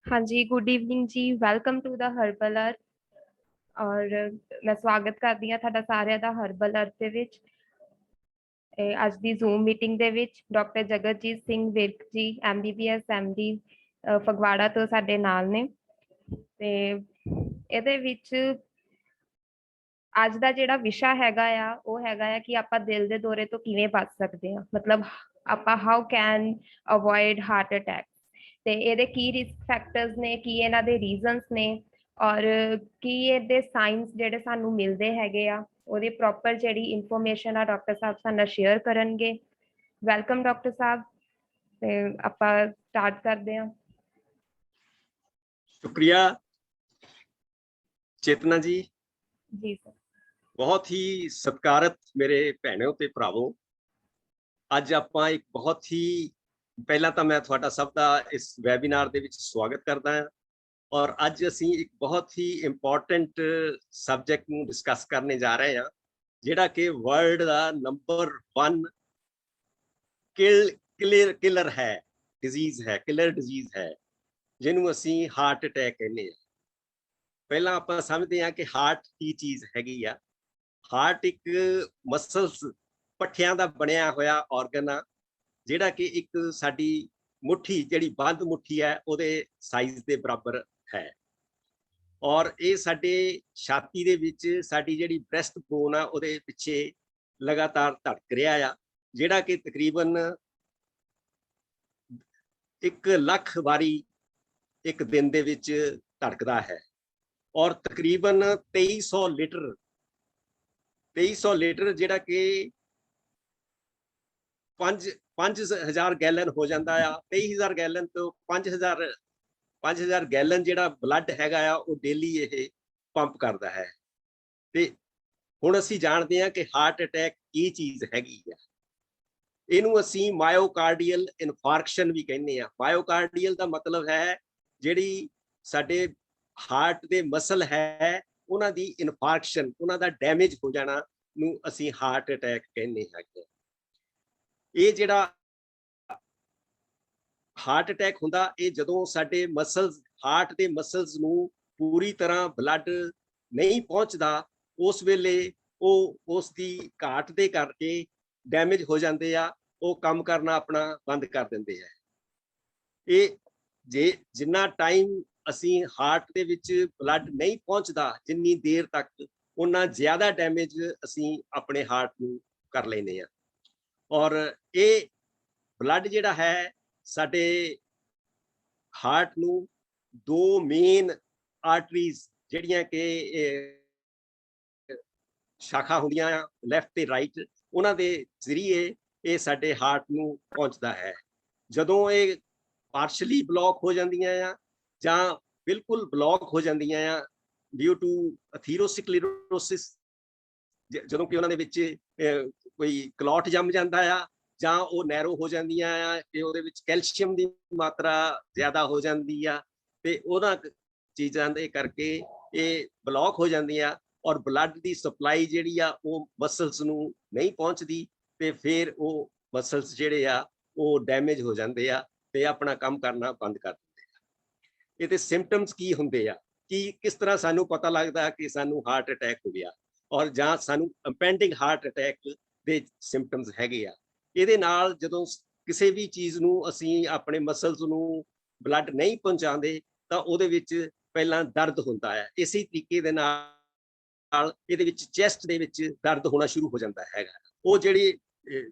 हाँ जी, good evening जी। Welcome to the herbal earth. ਔਰ ਮੈਂ ਸਵਾਗਤ ਕਰਦੀ ਹਾਂ ਤੁਹਾਡਾ ਸਾਰਿਆਂ ਦਾ ਹਰਬਲ ਅਰਥ ਦੇ ਵਿੱਚ। ਅੱਜ ਦੀ ਜ਼ੂਮ ਮੀਟਿੰਗ ਦੇ ਵਿੱਚ ਡਾਕਟਰ ਜਗਤਜੀਤ ਸਿੰਘ ਵਿਰਕ ਜੀ MBBS MD ਫਗਵਾੜਾ ਤੋਂ ਸਾਡੇ ਨਾਲ ਨੇ। ਤੇ ਇਹਦੇ ਵਿੱਚ ਅੱਜ ਦਾ ਜਿਹੜਾ ਵਿਸ਼ਾ ਹੈਗਾ ਆ ਉਹ ਹੈਗਾ ਆ ਕਿ ਆਪਾਂ ਦਿਲ ਦੇ ਦੌਰੇ ਤੋਂ ਕਿਵੇਂ ਬਚ ਸਕਦੇ ਹਾਂ, ਮਤਲਬ ਆਪਾਂ how can avoid heart attack. ਤੇ ਇਹਦੇ ਕੀ ਰਿਸਕ ਫੈਕਟਰਸ ਨੇ, ਕੀ ਇਹਨਾਂ ਦੇ ਰੀਜ਼ਨਸ ਨੇ, ਔਰ ਕੀ ਇਹਦੇ ਸਾਇੰਸ ਜਿਹੜੇ ਸਾਨੂੰ ਮਿਲਦੇ ਹੈਗੇ ਆ, ਉਹਦੀ ਪ੍ਰੋਪਰ ਜਿਹੜੀ ਇਨਫੋਰਮੇਸ਼ਨ ਆ ਡਾਕਟਰ ਸਾਹਿਬ ਸਾਡੇ ਨਾਲ ਸ਼ੇਅਰ ਕਰਨਗੇ। ਵੈਲਕਮ ਡਾਕਟਰ ਸਾਹਿਬ। ਤੇ ਆਪਾਂ ਸਟਾਰਟ ਕਰਦੇ ਹਾਂ। शुक्रिया चेतना जी। जी सर। बहुत ही सत्कारत मेरे भैणों ते भरावों, ਅੱਜ ਆਪਾਂ ਇੱਕ ਬਹੁਤ ਹੀ ਪਹਿਲਾਂ ਤਾਂ ਮੈਂ ਤੁਹਾਡਾ ਸਭ ਦਾ ਇਸ ਵੈਬਿਨਾਰ ਦੇ ਵਿੱਚ ਸਵਾਗਤ ਕਰਦਾ ਹਾਂ। ਔਰ ਅੱਜ ਅਸੀਂ ਇੱਕ ਬਹੁਤ ਹੀ ਇੰਪੋਰਟੈਂਟ ਸਬਜੈਕਟ ਨੂੰ ਡਿਸਕਸ ਕਰਨੇ ਜਾ ਰਹੇ ਹਾਂ, ਜਿਹੜਾ ਕਿ ਵਰਲਡ ਦਾ ਨੰਬਰ 1 ਕਿਲਰ ਹੈ, ਡਿਜ਼ੀਜ਼ ਹੈ, ਕਿਲਰ ਡਿਜ਼ੀਜ਼ ਹੈ, ਜਿਹਨੂੰ ਅਸੀਂ ਹਾਰਟ ਅਟੈਕ ਕਹਿੰਦੇ ਹਾਂ। ਪਹਿਲਾਂ ਆਪਾਂ ਸਮਝਦੇ ਹਾਂ ਕਿ ਹਾਰਟ ਕੀ ਚੀਜ਼ ਹੈਗੀ ਆ। ਹਾਰਟ ਇੱਕ ਮਸਲਸ, ਪੱਠਿਆਂ ਦਾ ਬਣਿਆ ਹੋਇਆ ਆਰਗਨ ਆ, ਜਿਹੜਾ ਕਿ ਇੱਕ ਸਾਡੀ ਮੁੱਠੀ, ਜਿਹੜੀ ਬੰਦ ਮੁੱਠੀ ਹੈ, ਉਹਦੇ ਸਾਈਜ਼ ਦੇ ਬਰਾਬਰ ਹੈ। ਔਰ ਇਹ ਸਾਡੇ ਛਾਤੀ ਦੇ ਵਿੱਚ ਸਾਡੀ ਜਿਹੜੀ ਬ੍ਰੈਸਟ ਬੋਨ ਆ, ਉਹਦੇ ਪਿੱਛੇ ਲਗਾਤਾਰ ਧੜਕ ਰਿਹਾ ਆ, ਜਿਹੜਾ ਕਿ ਤਕਰੀਬਨ 1 ਲੱਖ ਵਾਰੀ ਇੱਕ ਦਿਨ ਦੇ ਵਿੱਚ ਧੜਕਦਾ ਹੈ। ਔਰ ਤਕਰੀਬਨ 2300 ਲੀਟਰ ਜਿਹੜਾ ਕਿ 5000 ਗੈਲਨ ਹੋ ਜਾਂਦਾ ਆ। 23000 ਗੈਲਨ ਤੋਂ 5000 ਗੈਲਨ ਜਿਹੜਾ ਬਲੱਡ ਹੈਗਾ ਆ, ਉਹ ਡੇਲੀ ਇਹ ਪੰਪ ਕਰਦਾ ਹੈ। ਤੇ ਹੁਣ ਅਸੀਂ ਜਾਣਦੇ ਹਾਂ ਕਿ ਹਾਰਟ ਅਟੈਕ ਕੀ ਚੀਜ਼ ਹੈਗੀ ਆ। ਇਹਨੂੰ ਅਸੀਂ ਮਾਇਓਕਾਰਡੀਅਲ ਇਨਫਾਰਕਸ਼ਨ ਵੀ ਕਹਿੰਦੇ ਆ। ਮਾਇਓਕਾਰਡੀਅਲ ਦਾ ਮਤਲਬ ਹੈ ਜਿਹੜੀ ਸਾਡੇ ਹਾਰਟ ਦੇ ਮਸਲ ਹੈ, ਉਹਨਾਂ ਦੀ ਇਨਫਾਰਕਸ਼ਨ, ਉਹਨਾਂ ਦਾ ਡੈਮੇਜ ਹੋ ਜਾਣਾ ਨੂੰ ਅਸੀਂ ਹਾਰਟ ਅਟੈਕ ਕਹਿੰਦੇ ਹੈਗੇ। ਇਹ ਜਿਹੜਾ ਹਾਰਟ ਅਟੈਕ ਹੁੰਦਾ, ਇਹ ਜਦੋਂ ਸਾਡੇ ਮਸਲਸ, ਹਾਰਟ ਦੇ ਮਸਲਸ ਨੂੰ ਪੂਰੀ ਤਰ੍ਹਾਂ ਬਲੱਡ ਨਹੀਂ ਪਹੁੰਚਦਾ, ਉਸ ਵੇਲੇ ਉਹ ਉਸ ਦੀ ਘਾਟ ਦੇ ਕਰਕੇ ਡੈਮੇਜ ਹੋ ਜਾਂਦੇ ਆ, ਉਹ ਕੰਮ ਕਰਨਾ ਆਪਣਾ ਬੰਦ ਕਰ ਦਿੰਦੇ ਆ। ਇਹ ਜਿੰਨਾ ਟਾਈਮ ਅਸੀਂ ਹਾਰਟ ਦੇ ਵਿੱਚ ਬਲੱਡ ਨਹੀਂ ਪਹੁੰਚਦਾ, ਜਿੰਨੀ ਦੇਰ ਤੱਕ, ਉਨਾ ਜ਼ਿਆਦਾ ਡੈਮੇਜ ਅਸੀਂ ਆਪਣੇ ਹਾਰਟ ਨੂੰ ਕਰ ਲੈਂਦੇ ਆ। ਔਰ ਇਹ ਬਲੱਡ ਜਿਹੜਾ ਹੈ ਸਾਡੇ ਹਾਰਟ ਨੂੰ 2 ਮੇਨ ਆਰਟਰੀਜ਼, ਜਿਹੜੀਆਂ ਕਿ ਸ਼ਾਖਾ ਹੁੰਦੀਆਂ ਆ, ਲੈਫਟ ਤੇ ਰਾਈਟ, ਉਹਨਾਂ ਦੇ ਜ਼ਰੀਏ ਇਹ ਸਾਡੇ ਹਾਰਟ ਨੂੰ ਪਹੁੰਚਦਾ ਹੈ। ਜਦੋਂ ਇਹ ਪਾਰਸ਼ਲੀ ਬਲੌਕ ਹੋ ਜਾਂਦੀਆਂ ਆ ਜਾਂ ਬਿਲਕੁਲ ਬਲੌਕ ਹੋ ਜਾਂਦੀਆਂ ਆ ਡਿਊ ਟੂ ਅਥੀਰੋਸਕਲੇਰੋਸਿਸ, ਜਦੋਂ ਕਿ ਉਹਨਾਂ ਦੇ ਵਿੱਚ ਕੋਈ ਕਲੌਟ ਜੰਮ ਜਾਂਦਾ ਆ, ਜਾਂ ਉਹ ਨੈਰੋ ਹੋ ਜਾਂਦੀਆਂ ਆ, ਕਿ ਉਹਦੇ ਵਿੱਚ ਕੈਲਸ਼ੀਅਮ ਦੀ ਮਾਤਰਾ ਜ਼ਿਆਦਾ ਹੋ ਜਾਂਦੀ ਆ, ਤੇ ਉਹਨਾਂ ਚੀਜ਼ਾਂ ਦੇ ਕਰਕੇ ਇਹ ਬਲੌਕ ਹੋ ਜਾਂਦੀਆਂ। ਔਰ ਬਲੱਡ ਦੀ ਸਪਲਾਈ ਜਿਹੜੀ ਆ ਉਹ ਮਸਲਸ ਨੂੰ ਨਹੀਂ ਪਹੁੰਚਦੀ, ਤੇ ਫਿਰ ਉਹ ਮਸਲਸ ਜਿਹੜੇ ਆ ਉਹ ਡੈਮੇਜ ਹੋ ਜਾਂਦੇ ਆ ਤੇ ਆਪਣਾ ਕੰਮ ਕਰਨਾ ਬੰਦ ਕਰ ਦਿੰਦੇ ਆ। ਇਹਦੇ ਸਿੰਪਟਮਸ ਕੀ ਹੁੰਦੇ ਆ, ਕਿਸ ਤਰ੍ਹਾਂ ਸਾਨੂੰ ਪਤਾ ਲੱਗਦਾ ਕਿ ਸਾਨੂੰ ਹਾਰਟ ਅਟੈਕ ਹੋ ਗਿਆ, ਔਰ ਜਾਂ ਸਾਨੂੰ ਇੰਪੈਂਡਿੰਗ ਹਾਰਟ ਅਟੈਕ ਦੇ ਸਿੰਪਟਮਸ ਹੈਗੇ ਆ। ਇਹਦੇ ਨਾਲ ਜਦੋਂ ਕਿਸੇ ਵੀ ਚੀਜ਼ ਨੂੰ ਅਸੀਂ ਆਪਣੇ ਮਸਲਸ ਨੂੰ ਬਲੱਡ ਨਹੀਂ ਪਹੁੰਚਾਉਂਦੇ, ਤਾਂ ਉਹਦੇ ਵਿੱਚ ਪਹਿਲਾਂ ਦਰਦ ਹੁੰਦਾ ਹੈ। ਇਸੇ ਤਰੀਕੇ ਦੇ ਨਾਲ ਇਹਦੇ ਵਿੱਚ ਚੈਸਟ ਦੇ ਵਿੱਚ ਦਰਦ ਹੋਣਾ ਸ਼ੁਰੂ ਹੋ ਜਾਂਦਾ ਹੈਗਾ। ਉਹ ਜਿਹੜੀ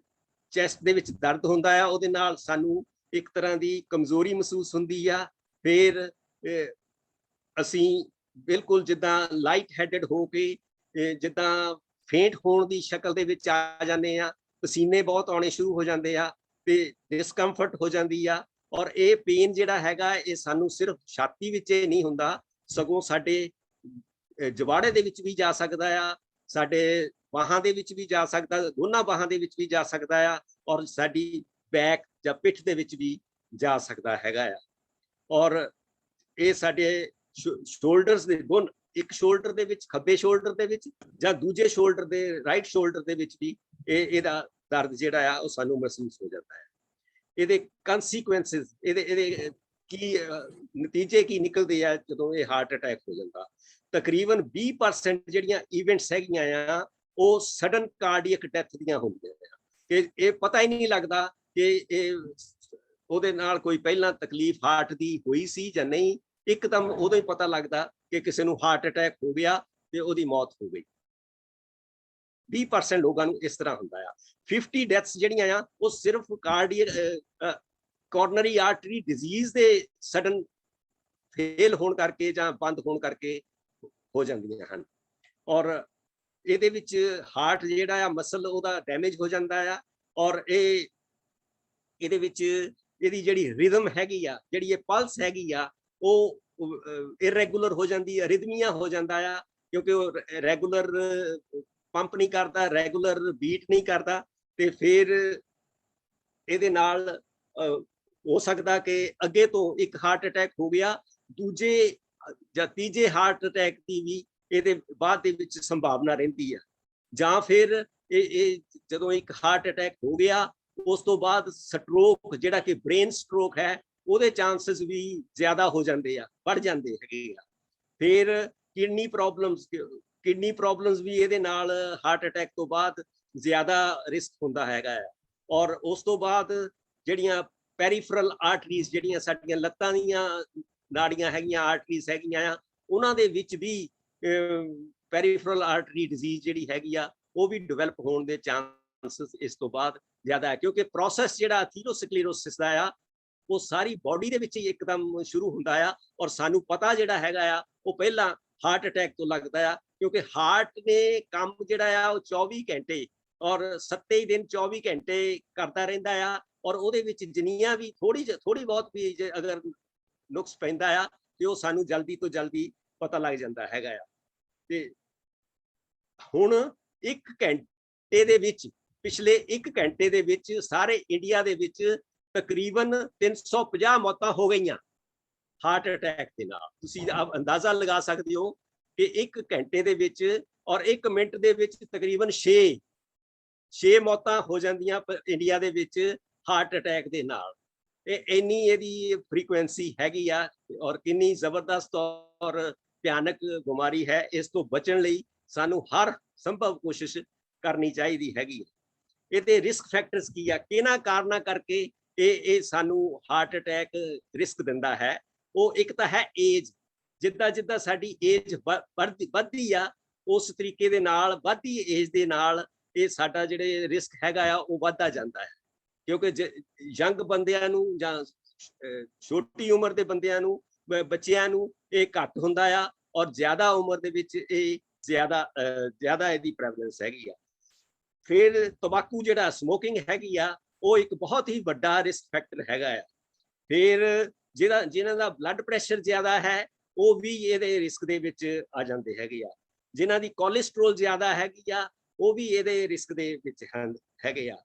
ਚੈਸਟ ਦੇ ਵਿੱਚ ਦਰਦ ਹੁੰਦਾ ਆ, ਉਹਦੇ ਨਾਲ ਸਾਨੂੰ ਇੱਕ ਤਰ੍ਹਾਂ ਦੀ ਕਮਜ਼ੋਰੀ ਮਹਿਸੂਸ ਹੁੰਦੀ ਆ। ਫਿਰ ਅਸੀਂ ਬਿਲਕੁਲ ਜਿੱਦਾਂ ਲਾਈਟ ਹੈਡਡ ਹੋ ਕੇ, ਜਿੱਦਾਂ ਫੇਂਟ ਹੋਣ ਦੀ ਸ਼ਕਲ ਦੇ ਵਿੱਚ ਆ ਜਾਂਦੇ ਆ, ਪਸੀਨੇ ਬਹੁਤ ਆਉਣੇ ਸ਼ੁਰੂ ਹੋ ਜਾਂਦੇ ਆ, ਤੇ ਡਿਸਕੰਫਰਟ ਹੋ ਜਾਂਦੀ ਆ। ਔਰ ਇਹ ਪੇਨ ਜਿਹੜਾ ਹੈਗਾ, ਇਹ ਸਾਨੂੰ ਸਿਰਫ ਛਾਤੀ ਵਿੱਚ ਹੀ ਨਹੀਂ ਹੁੰਦਾ, ਸਗੋਂ ਸਾਡੇ ਜਵਾੜੇ ਦੇ ਵਿੱਚ ਵੀ ਜਾ ਸਕਦਾ ਆ, ਸਾਡੇ ਬਾਹਾਂ ਦੇ ਵਿੱਚ ਵੀ ਜਾ ਸਕਦਾ, ਦੋਨਾਂ ਬਾਹਾਂ ਦੇ ਵਿੱਚ ਵੀ ਜਾ ਸਕਦਾ ਆ, ਔਰ ਸਾਡੀ ਬੈਕ ਜਾਂ ਪਿੱਠ ਦੇ ਵਿੱਚ ਵੀ ਜਾ ਸਕਦਾ ਹੈਗਾ ਆ। ਔਰ ਇਹ ਸਾਡੇ ਸ਼ੋਲਡਰਸ ਦੇ ਗੁਣ, ਇੱਕ ਸ਼ੋਲਡਰ ਦੇ ਵਿੱਚ, ਖੱਬੇ ਸ਼ੋਲਡਰ ਦੇ ਵਿੱਚ, ਜਾਂ ਦੂਜੇ ਸ਼ੋਲਡਰ ਦੇ, ਰਾਈਟ ਸ਼ੋਲਡਰ ਦੇ ਵਿੱਚ ਵੀ ਇਹਦਾ ਦਰਦ ਜਿਹੜਾ ਆ ਉਹ ਸਾਨੂੰ ਮਹਿਸੂਸ ਹੋ ਜਾਂਦਾ ਹੈ। ਇਹਦੇ ਕਨਸੀਕੁਐਂਸਿਸ, ਇਹਦੇ ਕੀ ਨਤੀਜੇ ਕੀ ਨਿਕਲਦੇ ਆ ਜਦੋਂ ਇਹ ਹਾਰਟ ਅਟੈਕ ਹੋ ਜਾਂਦਾ। ਤਕਰੀਬਨ 20% ਜਿਹੜੀਆਂ ਇਵੈਂਟਸ ਹੈਗੀਆਂ ਆ ਉਹ ਸਡਨ ਕਾਰਡੀਅਕ ਡੈਥ ਦੀਆਂ ਹੁੰਦੀਆਂ ਆ। ਇਹ ਪਤਾ ਹੀ ਨਹੀਂ ਲੱਗਦਾ ਕਿ ਇਹ ਉਹਦੇ ਨਾਲ ਕੋਈ ਪਹਿਲਾਂ ਤਕਲੀਫ ਹਾਰਟ ਦੀ ਹੋਈ ਸੀ ਜਾਂ ਨਹੀਂ, ਇੱਕਦਮ ਉਦੋਂ ਹੀ ਪਤਾ ਲੱਗਦਾ ਕਿ ਕਿਸੇ ਨੂੰ ਹਾਰਟ ਅਟੈਕ ਹੋ ਗਿਆ ਤੇ ਉਹਦੀ ਮੌਤ ਹੋ ਗਈ। 20% ਲੋਕਾਂ ਨੂੰ ਇਸ ਤਰ੍ਹਾਂ ਹੁੰਦਾ ਆ। 50 ਡੈਥਸ ਜਿਹੜੀਆਂ ਆ ਉਹ ਸਿਰਫ ਕਾਰਡੀਅਕ ਕੋਰਨਰੀ ਆਰਟਰੀ ਡਿਜ਼ੀਜ਼ ਦੇ ਸਡਨ ਫੇਲ ਹੋਣ ਕਰਕੇ ਜਾਂ ਬੰਦ ਹੋਣ ਕਰਕੇ ਹੋ ਜਾਂਦੀਆਂ ਹਨ। ਔਰ ਇਹਦੇ ਵਿੱਚ ਹਾਰਟ ਜਿਹੜਾ ਆ ਮਸਲ ਉਹਦਾ ਡੈਮੇਜ ਹੋ ਜਾਂਦਾ ਆ, ਔਰ ਇਹਦੇ ਵਿੱਚ ਇਹਦੀ ਜਿਹੜੀ ਰਿਦਮ ਹੈਗੀ ਆ, ਜਿਹੜੀ ਇਹ ਪਲਸ ਹੈਗੀ ਆ, ਉਹ ਇਰੈਗੂਲਰ ਹੋ ਜਾਂਦੀ ਹੈ, ਰਿਦਮੀਆ ਹੋ ਜਾਂਦਾ ਆ, ਕਿਉਂਕਿ ਉਹ ਰੈਗੂਲਰ ਪੰਪ ਨਹੀਂ ਕਰਦਾ, ਰੈਗੂਲਰ ਬੀਟ ਨਹੀਂ ਕਰਦਾ। ਤੇ ਫਿਰ ਇਹਦੇ ਨਾਲ ਹੋ ਸਕਦਾ ਕਿ ਅੱਗੇ ਤੋਂ ਇੱਕ ਹਾਰਟ ਅਟੈਕ ਹੋ ਗਿਆ, ਦੂਜੇ ਜਾਂ ਤੀਜੇ ਹਾਰਟ ਅਟੈਕ ਦੀ ਵੀ ਇਹਦੇ ਬਾਅਦ ਦੇ ਵਿੱਚ ਸੰਭਾਵਨਾ ਰਹਿੰਦੀ ਹੈ। ਜਾਂ ਫਿਰ ਇਹ ਜਦੋਂ ਇੱਕ ਹਾਰਟ ਅਟੈਕ ਹੋ ਗਿਆ ਉਸ ਤੋਂ ਬਾਅਦ ਸਟ੍ਰੋਕ, ਜਿਹੜਾ ਕਿ ਬ੍ਰੇਨ ਸਟ੍ਰੋਕ ਹੈ, ਉਹਦੇ ਚਾਂਸਸ ਵੀ ਜ਼ਿਆਦਾ ਹੋ ਜਾਂਦੇ ਆ, ਵੱਧ ਜਾਂਦੇ ਹੈਗੇ ਆ। ਫਿਰ ਕਿਡਨੀ ਪ੍ਰੋਬਲਮਸ ਵੀ ਇਹਦੇ ਨਾਲ ਹਾਰਟ ਅਟੈਕ ਤੋਂ ਬਾਅਦ ਜ਼ਿਆਦਾ ਰਿਸਕ ਹੁੰਦਾ ਹੈਗਾ ਹੈ। ਔਰ ਉਸ ਤੋਂ ਬਾਅਦ ਜਿਹੜੀਆਂ ਪੈਰੀਫਰਲ ਆਰਟਰੀਜ਼, ਜਿਹੜੀਆਂ ਸਾਡੀਆਂ ਲੱਤਾਂ ਦੀਆਂ ਨਾੜੀਆਂ ਹੈਗੀਆਂ, ਆਰਟਰੀਜ਼ ਹੈਗੀਆਂ ਆ, ਉਹਨਾਂ ਦੇ ਵਿੱਚ ਵੀ ਪੈਰੀਫਰਲ ਆਰਟਰੀ ਡਿਜ਼ੀਜ਼ ਜਿਹੜੀ ਹੈਗੀ ਆ ਉਹ ਵੀ ਡਿਵੈਲਪ ਹੋਣ ਦੇ ਚਾਂਸਸ ਇਸ ਤੋਂ ਬਾਅਦ ਜ਼ਿਆਦਾ ਹੈ, ਕਿਉਂਕਿ ਪ੍ਰੋਸੈਸ ਜਿਹੜਾ ਅਥੀਰੋਸਕਲੇਰੋਸਿਸ ਦਾ ਆ ਉਹ ਸਾਰੀ ਬਾਡੀ ਦੇ ਵਿੱਚ ਹੀ ਇੱਕਦਮ ਸ਼ੁਰੂ ਹੁੰਦਾ ਆ। ਔਰ ਸਾਨੂੰ ਪਤਾ ਜਿਹੜਾ ਹੈਗਾ ਆ ਉਹ ਪਹਿਲਾਂ ਹਾਰਟ ਅਟੈਕ ਤੋਂ ਲੱਗਦਾ ਆ, ਕਿਉਂਕਿ ਹਾਰਟ ਨੇ ਕੰਮ ਜਿਹੜਾ ਆ ਉਹ 24 ਘੰਟੇ ਔਰ 27 ਦਿਨ 24 ਘੰਟੇ ਕਰਦਾ ਰਹਿੰਦਾ ਆ। ਔਰ ਉਹਦੇ ਵਿੱਚ ਜਿੰਨੀਆਂ ਵੀ ਥੋੜੀ ਬਹੁਤ ਵੀ ਅਗਰ ਨੁਕਸ ਪੈਂਦਾ ਆ ਤੇ ਉਹ ਸਾਨੂੰ ਜਲਦੀ ਤੋਂ ਜਲਦੀ ਪਤਾ ਲੱਗ ਜਾਂਦਾ ਹੈਗਾ ਆ। ਤੇ ਹੁਣ 1 ਘੰਟੇ ਦੇ ਵਿੱਚ, ਪਿਛਲੇ 1 ਘੰਟੇ ਦੇ ਵਿੱਚ ਸਾਰੇ ਇੰਡੀਆ ਦੇ ਵਿੱਚ ਤਕਰੀਬਨ 350 ਮੌਤਾਂ ਹੋ ਗਈਆਂ ਹਾਰਟ ਅਟੈਕ ਦੇ ਨਾਲ। ਤੁਸੀਂ ਅੰਦਾਜ਼ਾ ਲਗਾ ਸਕਦੇ ਹੋ ਕਿ 1 ਘੰਟੇ ਦੇ ਵਿੱਚ ਔਰ 1 ਮਿੰਟ ਦੇ ਵਿੱਚ ਤਕਰੀਬਨ 6 ਮੌਤਾਂ ਹੋ ਜਾਂਦੀਆਂ ਇੰਡੀਆ ਦੇ ਵਿੱਚ ਹਾਰਟ ਅਟੈਕ ਦੇ ਨਾਲ। ਇਹ ਇੰਨੀ ਇਹਦੀ ਫ੍ਰੀਕੁਐਂਸੀ ਹੈਗੀ ਆ ਔਰ ਕਿੰਨੀ ਜ਼ਬਰਦਸਤ ਔਰ ਭਿਆਨਕ ਬਿਮਾਰੀ ਹੈ। ਇਸ ਤੋਂ ਬਚਣ ਲਈ ਸਾਨੂੰ ਹਰ ਸੰਭਵ ਕੋਸ਼ਿਸ਼ ਕਰਨੀ ਚਾਹੀਦੀ ਹੈਗੀ ਹੈ। ਇਹਦੇ ਰਿਸਕ ਫੈਕਟਰਸ ਕੀ ਆ, ਕਿਹਨਾਂ ਕਾਰਨਾਂ ਕਰਕੇ ਇਹ ਸਾਨੂੰ ਹਾਰਟ ਅਟੈਕ ਰਿਸਕ ਦਿੰਦਾ ਹੈ। ਉਹ ਇੱਕ ਤਾਂ ਹੈ ਏਜ, ਜਿੱਦਾਂ ਸਾਡੀ ਏਜ ਵੱਧਦੀ ਆ ਉਸ ਤਰੀਕੇ ਦੇ ਨਾਲ, ਵੱਧਦੀ ਏਜ ਦੇ ਨਾਲ ਇਹ ਸਾਡਾ ਜਿਹੜੇ ਰਿਸਕ ਹੈਗਾ ਆ ਉਹ ਵੱਧਦਾ ਜਾਂਦਾ ਹੈ। ਕਿਉਂਕਿ ਯੰਗ ਬੰਦਿਆਂ ਨੂੰ ਜਾਂ ਛੋਟੀ ਉਮਰ ਦੇ ਬੰਦਿਆਂ ਨੂੰ, ਬੱਚਿਆਂ ਨੂੰ ਇਹ ਘੱਟ ਹੁੰਦਾ ਆ, ਔਰ ਜ਼ਿਆਦਾ ਉਮਰ ਦੇ ਵਿੱਚ ਇਹ ਜ਼ਿਆਦਾ ਇਹਦੀ ਪ੍ਰੈਵਲੈਂਸ ਹੈਗੀ ਆ। ਫਿਰ ਤੰਬਾਕੂ ਜਿਹੜਾ ਸਮੋਕਿੰਗ ਹੈਗੀ ਆ ਉਹ ਇੱਕ ਬਹੁਤ ਹੀ ਵੱਡਾ ਰਿਸਕ ਫੈਕਟਰ ਹੈਗਾ ਆ। ਫਿਰ ਜਿਨ੍ਹਾਂ ਦਾ ਬਲੱਡ ਪ੍ਰੈਸ਼ਰ ਜ਼ਿਆਦਾ ਹੈ ਉਹ ਵੀ ਇਹਦੇ ਰਿਸਕ ਦੇ ਵਿੱਚ ਆ ਜਾਂਦੇ ਹੈਗੇ ਆ। ਜਿਨ੍ਹਾਂ ਦੀ ਕੋਲੇਸਟ੍ਰੋਲ ਜ਼ਿਆਦਾ ਹੈਗੀ ਆ ਉਹ ਵੀ ਇਹਦੇ ਰਿਸਕ ਦੇ ਵਿੱਚ ਹੈਗੇ ਆ।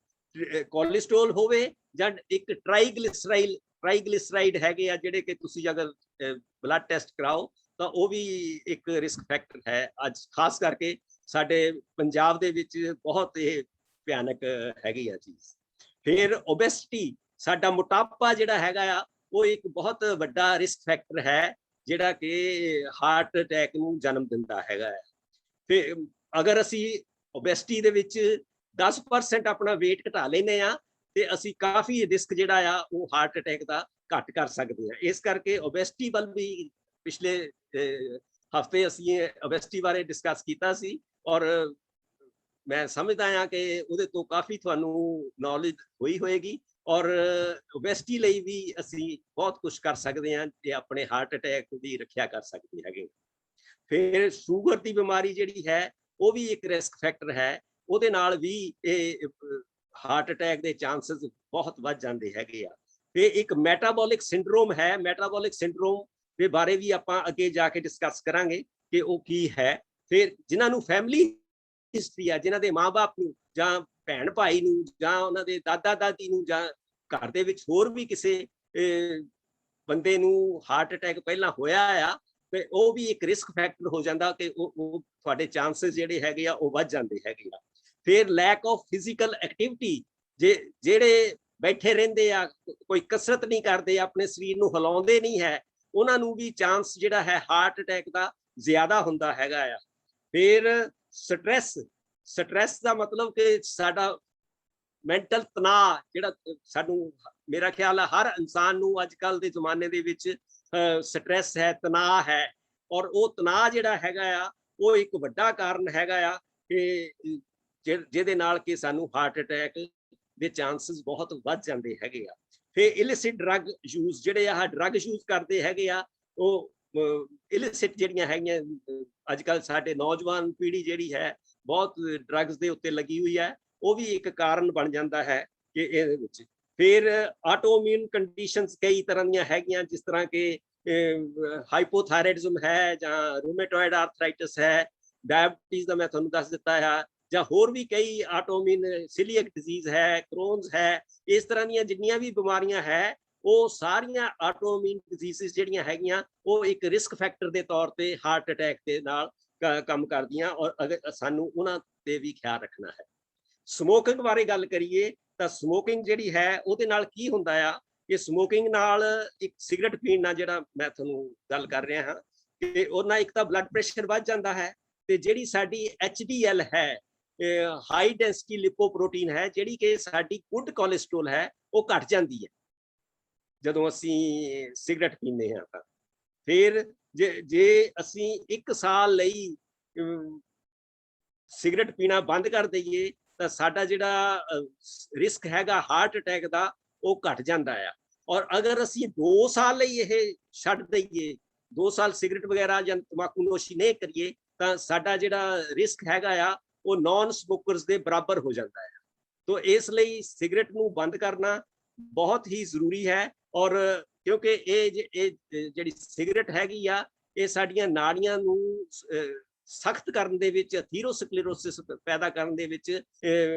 ਕੋਲੇਸਟ੍ਰੋਲ ਹੋਵੇ ਜਾਂ ਇੱਕ ਟ੍ਰਾਈਗਲਿਸਰਾਈਡ ਹੈਗੇ ਆ, ਜਿਹੜੇ ਕਿ ਤੁਸੀਂ ਅਗਰ ਬਲੱਡ ਟੈਸਟ ਕਰਾਓ ਤਾਂ ਉਹ ਵੀ ਇੱਕ ਰਿਸਕ ਫੈਕਟਰ ਹੈ। ਅੱਜ ਖਾਸ ਕਰਕੇ ਸਾਡੇ ਪੰਜਾਬ ਦੇ ਵਿੱਚ ਬਹੁਤ ਇਹ ਭਿਆਨਕ ਹੈਗੀ ਆ ਚੀਜ਼। ਫਿਰ ਓਬੈਸਿਟੀ, ਸਾਡਾ ਮੋਟਾਪਾ ਜਿਹੜਾ ਹੈਗਾ ਆ ਉਹ ਇੱਕ ਬਹੁਤ ਵੱਡਾ ਰਿਸਕ ਫੈਕਟਰ ਹੈ, ਜਿਹੜਾ ਕਿ ਹਾਰਟ ਅਟੈਕ ਨੂੰ ਜਨਮ ਦਿੰਦਾ ਹੈਗਾ ਹੈ। ਤੇ ਅਗਰ ਅਸੀਂ ਓਬੈਸਿਟੀ ਦੇ ਵਿੱਚ 10% ਆਪਣਾ weight ਘਟਾ ਲੈਂਦੇ ਆ ਤੇ ਅਸੀਂ ਕਾਫੀ ਰਿਸਕ ਜਿਹੜਾ ਆ ਉਹ ਹਾਰਟ ਅਟੈਕ ਦਾ ਘੱਟ ਕਰ ਸਕਦੇ ਹਾਂ। ਇਸ ਕਰਕੇ ਓਬੈਸਿਟੀ ਵੱਲ ਵੀ ਪਿਛਲੇ ਹਫਤੇ ਅਸੀਂ ਓਬੈਸਿਟੀ ਬਾਰੇ ਡਿਸਕਸ ਕੀਤਾ ਸੀ, ਔਰ ਮੈਂ ਸਮਝਦਾ ਹਾਂ ਕਿ ਉਹਦੇ ਤੋਂ ਕਾਫੀ ਤੁਹਾਨੂੰ ਨੌਲੇਜ ਹੋਈ ਹੋਏਗੀ। ਔਰ ਓਬੈਸਿਟੀ ਲਈ ਵੀ ਅਸੀਂ ਬਹੁਤ ਕੁਝ ਕਰ ਸਕਦੇ ਹਾਂ ਤੇ ਆਪਣੇ ਹਾਰਟ ਅਟੈਕ ਦੀ ਰੱਖਿਆ ਕਰ ਸਕਦੇ ਹੈਗੇ। ਫਿਰ ਸ਼ੂਗਰ ਦੀ ਬਿਮਾਰੀ ਜਿਹੜੀ ਹੈ ਉਹ ਵੀ ਇੱਕ ਰਿਸਕ ਫੈਕਟਰ ਹੈ, ਉਹਦੇ ਨਾਲ ਵੀ ਇਹ ਹਾਰਟ ਅਟੈਕ ਦੇ ਚਾਂਸਸ ਬਹੁਤ ਵੱਧ ਜਾਂਦੇ ਹੈਗੇ ਆ। ਤੇ ਇੱਕ ਮੈਟਾਬੋਲਿਕ ਸਿੰਡਰੋਮ ਹੈ, ਮੈਟਾਬੋਲਿਕ ਸਿੰਡਰੋਮ ਦੇ ਬਾਰੇ ਵੀ ਆਪਾਂ ਅੱਗੇ ਜਾ ਕੇ ਡਿਸਕਸ ਕਰਾਂਗੇ ਕਿ ਉਹ ਕੀ ਹੈ। ਫਿਰ ਜਿਨ੍ਹਾਂ ਨੂੰ ਫੈਮਿਲੀ ਹਿਸਟਰੀ ਆ, ਜਿਨ੍ਹਾਂ ਦੇ ਮਾਂ-ਬਾਪ ਨੂੰ ਜਾਂ ਭੈਣ ਭਾਈ ਨੂੰ ਜਾਂ ਉਹਨਾਂ ਦੇ ਦਾਦਾ ਦਾਦੀ ਨੂੰ ਜਾਂ ਘਰ ਦੇ ਵਿੱਚ ਹੋਰ ਵੀ ਕਿਸੇ ਬੰਦੇ ਨੂੰ ਹਾਰਟ ਅਟੈਕ ਪਹਿਲਾਂ ਹੋਇਆ ਆ, ਤੇ ਉਹ ਵੀ ਇੱਕ ਰਿਸਕ ਫੈਕਟਰ ਹੋ ਜਾਂਦਾ ਕਿ ਉਹ ਤੁਹਾਡੇ ਚਾਂਸਸ ਜਿਹੜੇ ਹੈਗੇ ਆ ਉਹ ਵੱਧ ਜਾਂਦੇ ਹੈਗੇ ਆ। ਫਿਰ ਲੈਕ ਆਫ ਫਿਜ਼ੀਕਲ ਐਕਟੀਵਿਟੀ, ਜਿਹੜੇ ਬੈਠੇ ਰਹਿੰਦੇ ਆ, ਕੋਈ ਕਸਰਤ ਨਹੀਂ ਕਰਦੇ, ਆਪਣੇ ਸਰੀਰ ਨੂੰ ਹਿਲਾਉਂਦੇ ਨਹੀਂ ਹੈ, ਉਹਨਾਂ ਨੂੰ ਵੀ ਚਾਂਸ ਜਿਹੜਾ ਹੈ ਹਾਰਟ ਅਟੈਕ ਦਾ ਜ਼ਿਆਦਾ ਹੁੰਦਾ ਹੈਗਾ ਆ। ਫਿਰ ਸਟ੍ਰੈਸ ਦਾ ਮਤਲਬ ਕਿ ਸਾਡਾ ਮੈਂਟਲ ਤਣਾਅ ਜਿਹੜਾ ਸਾਨੂੰ, ਮੇਰਾ ਖਿਆਲ ਹੈ ਹਰ ਇਨਸਾਨ ਨੂੰ ਅੱਜ ਕੱਲ ਦੇ ਜ਼ਮਾਨੇ ਦੇ ਵਿੱਚ ਸਟ੍ਰੈਸ ਹੈ, ਤਣਾਅ ਹੈ, ਔਰ ਉਹ ਤਣਾਅ ਜਿਹੜਾ ਹੈਗਾ ਆ ਉਹ ਇੱਕ ਵੱਡਾ ਕਾਰਨ ਹੈਗਾ ਆ ਕਿ ਜਿਹਦੇ ਨਾਲ ਕਿ ਸਾਨੂੰ ਹਾਰਟ ਅਟੈਕ ਦੇ ਚਾਂਸਸ ਬਹੁਤ ਵੱਧ ਜਾਂਦੇ ਹੈਗੇ ਆ। ਫਿਰ ਇਲਿਸਿਟ ਡਰੱਗ ਯੂਜ਼, ਜਿਹੜੇ ਆ ਡਰੱਗ ਯੂਜ਼ ਕਰਦੇ ਹੈਗੇ ਆ, ਉਹ ਇਲਿਸਿਟ ਜਿਹੜੀਆਂ ਹੈਗੀਆਂ, ਅੱਜ ਕੱਲ ਸਾਡੇ ਨੌਜਵਾਨ ਪੀੜ੍ਹੀ ਜਿਹੜੀ ਹੈ ਬਹੁਤ ਡਰੱਗਸ ਦੇ ਉੱਤੇ ਲੱਗੀ ਹੋਈ ਹੈ, ਉਹ ਵੀ ਇੱਕ ਕਾਰਨ ਬਣ ਜਾਂਦਾ ਹੈ ਕਿ ਇਹਦੇ ਵਿੱਚ। ਫਿਰ ਆਟੋਇਮਿਊਨ ਕੰਡੀਸ਼ਨਸ ਕਈ ਤਰ੍ਹਾਂ ਦੀਆਂ ਹੈਗੀਆਂ, ਜਿਸ ਤਰ੍ਹਾਂ ਕਿ ਹਾਈਪੋਥਾਇਰਾਇਡਿਜ਼ਮ ਹੈ, ਜਾਂ ਰੂਮੇਟੋਇਡ ਆਰਥਰਾਈਟਿਸ ਹੈ, ਡਾਇਬਟੀਜ਼ ਦਾ ਮੈਂ ਤੁਹਾਨੂੰ ਦੱਸ ਦਿੱਤਾ ਹੈ, ਜਾਂ ਹੋਰ ਵੀ ਕਈ ਆਟੋਇਮਿਊਨ ਸੀਲੀਅਕ ਡਿਜ਼ੀਜ਼ ਹੈ, ਕ੍ਰੋਨਸ ਹੈ, ਇਸ ਤਰ੍ਹਾਂ ਦੀਆਂ ਜਿੰਨੀਆਂ ਵੀ ਬਿਮਾਰੀਆਂ ਹੈ, ਉਹ ਸਾਰੀਆਂ ਆਟੋਇਮਿਊਨ ਡਿਜ਼ੀਜ਼ਸ ਜਿਹੜੀਆਂ ਹੈਗੀਆਂ ਉਹ ਇੱਕ ਰਿਸਕ ਫੈਕਟਰ ਦੇ ਤੌਰ ਤੇ ਹਾਰਟ ਅਟੈਕ ਦੇ ਨਾਲ ਕੰਮ ਕਰਦੀਆਂ, ਔਰ ਅਗਰ ਸਾਨੂੰ ਉਹਨਾਂ ਤੇ ਵੀ ਖਿਆਲ ਰੱਖਣਾ ਹੈ। ਸਮੋਕਿੰਗ ਬਾਰੇ ਗੱਲ ਕਰੀਏ ਤਾਂ ਸਮੋਕਿੰਗ ਜਿਹੜੀ ਹੈ ਉਹਦੇ ਨਾਲ ਕੀ ਹੁੰਦਾ ਆ ਕਿ ਸਮੋਕਿੰਗ ਨਾਲ, ਇੱਕ ਸਿਗਰਟ ਪੀਣ ਨਾਲ, ਜਿਹੜਾ ਮੈਂ ਤੁਹਾਨੂੰ ਗੱਲ ਕਰ ਰਿਹਾ ਹਾਂ, ਕਿ ਉਹਦੇ ਨਾਲ ਇੱਕ ਤਾਂ ਬਲੱਡ ਪ੍ਰੈਸ਼ਰ ਵੱਧ ਜਾਂਦਾ ਹੈ, ਤੇ ਜਿਹੜੀ ਸਾਡੀ HDL ਹੈ, ਹਾਈ ਡੈਂਸਿਟੀ ਲਿਪੋਪ੍ਰੋਟੀਨ ਹੈ, ਜਿਹੜੀ ਕਿ ਸਾਡੀ ਗੁੱਡ ਕੋਲੇਸਟ੍ਰੋਲ ਹੈ, ਉਹ ਘਟ ਜਾਂਦੀ ਹੈ ਜਦੋਂ ਅਸੀਂ ਸਿਗਰਟ ਪੀਂਦੇ ਹਾਂ। ਤਾਂ ਫਿਰ ਜੇ ਅਸੀਂ 1 ਸਾਲ ਲਈ ਸਿਗਰਟ ਪੀਣਾ ਬੰਦ ਕਰ ਦਈਏ ਤਾਂ ਸਾਡਾ ਜਿਹੜਾ ਰਿਸਕ ਹੈਗਾ ਹਾਰਟ ਅਟੈਕ ਦਾ ਉਹ ਘਟ ਜਾਂਦਾ ਆ। ਔਰ ਅਗਰ ਅਸੀਂ 2 ਸਾਲ ਲਈ ਇਹ ਛੱਡ ਦਈਏ, 2 ਸਾਲ ਸਿਗਰਟ ਵਗੈਰਾ ਜਾਂ ਤੰਬਾਕੂ ਨੋਸ਼ੀ ਨਹੀਂ ਕਰੀਏ, ਤਾਂ ਸਾਡਾ ਜਿਹੜਾ ਰਿਸਕ ਹੈਗਾ ਆ ਉਹ ਨਾਨ ਸਮੋਕਰਸ ਦੇ ਬਰਾਬਰ ਹੋ ਜਾਂਦਾ ਹੈ। ਤੋ ਇਸ ਲਈ ਸਿਗਰਟ ਨੂੰ ਬੰਦ ਕਰਨਾ ਬਹੁਤ ਹੀ ਜ਼ਰੂਰੀ ਹੈ। ਔਰ ਕਿਉਂਕਿ ਇਹ ਜਿਹੜੀ ਸਿਗਰਟ ਹੈਗੀ ਆ, ਇਹ ਸਾਡੀਆਂ ਨਾੜੀਆਂ ਨੂੰ ਸਖਤ ਕਰਨ ਦੇ ਵਿੱਚ, ਅਥੀਰੋਸਕਲੇਰੋਸਿਸ ਪੈਦਾ ਕਰਨ ਦੇ ਵਿੱਚ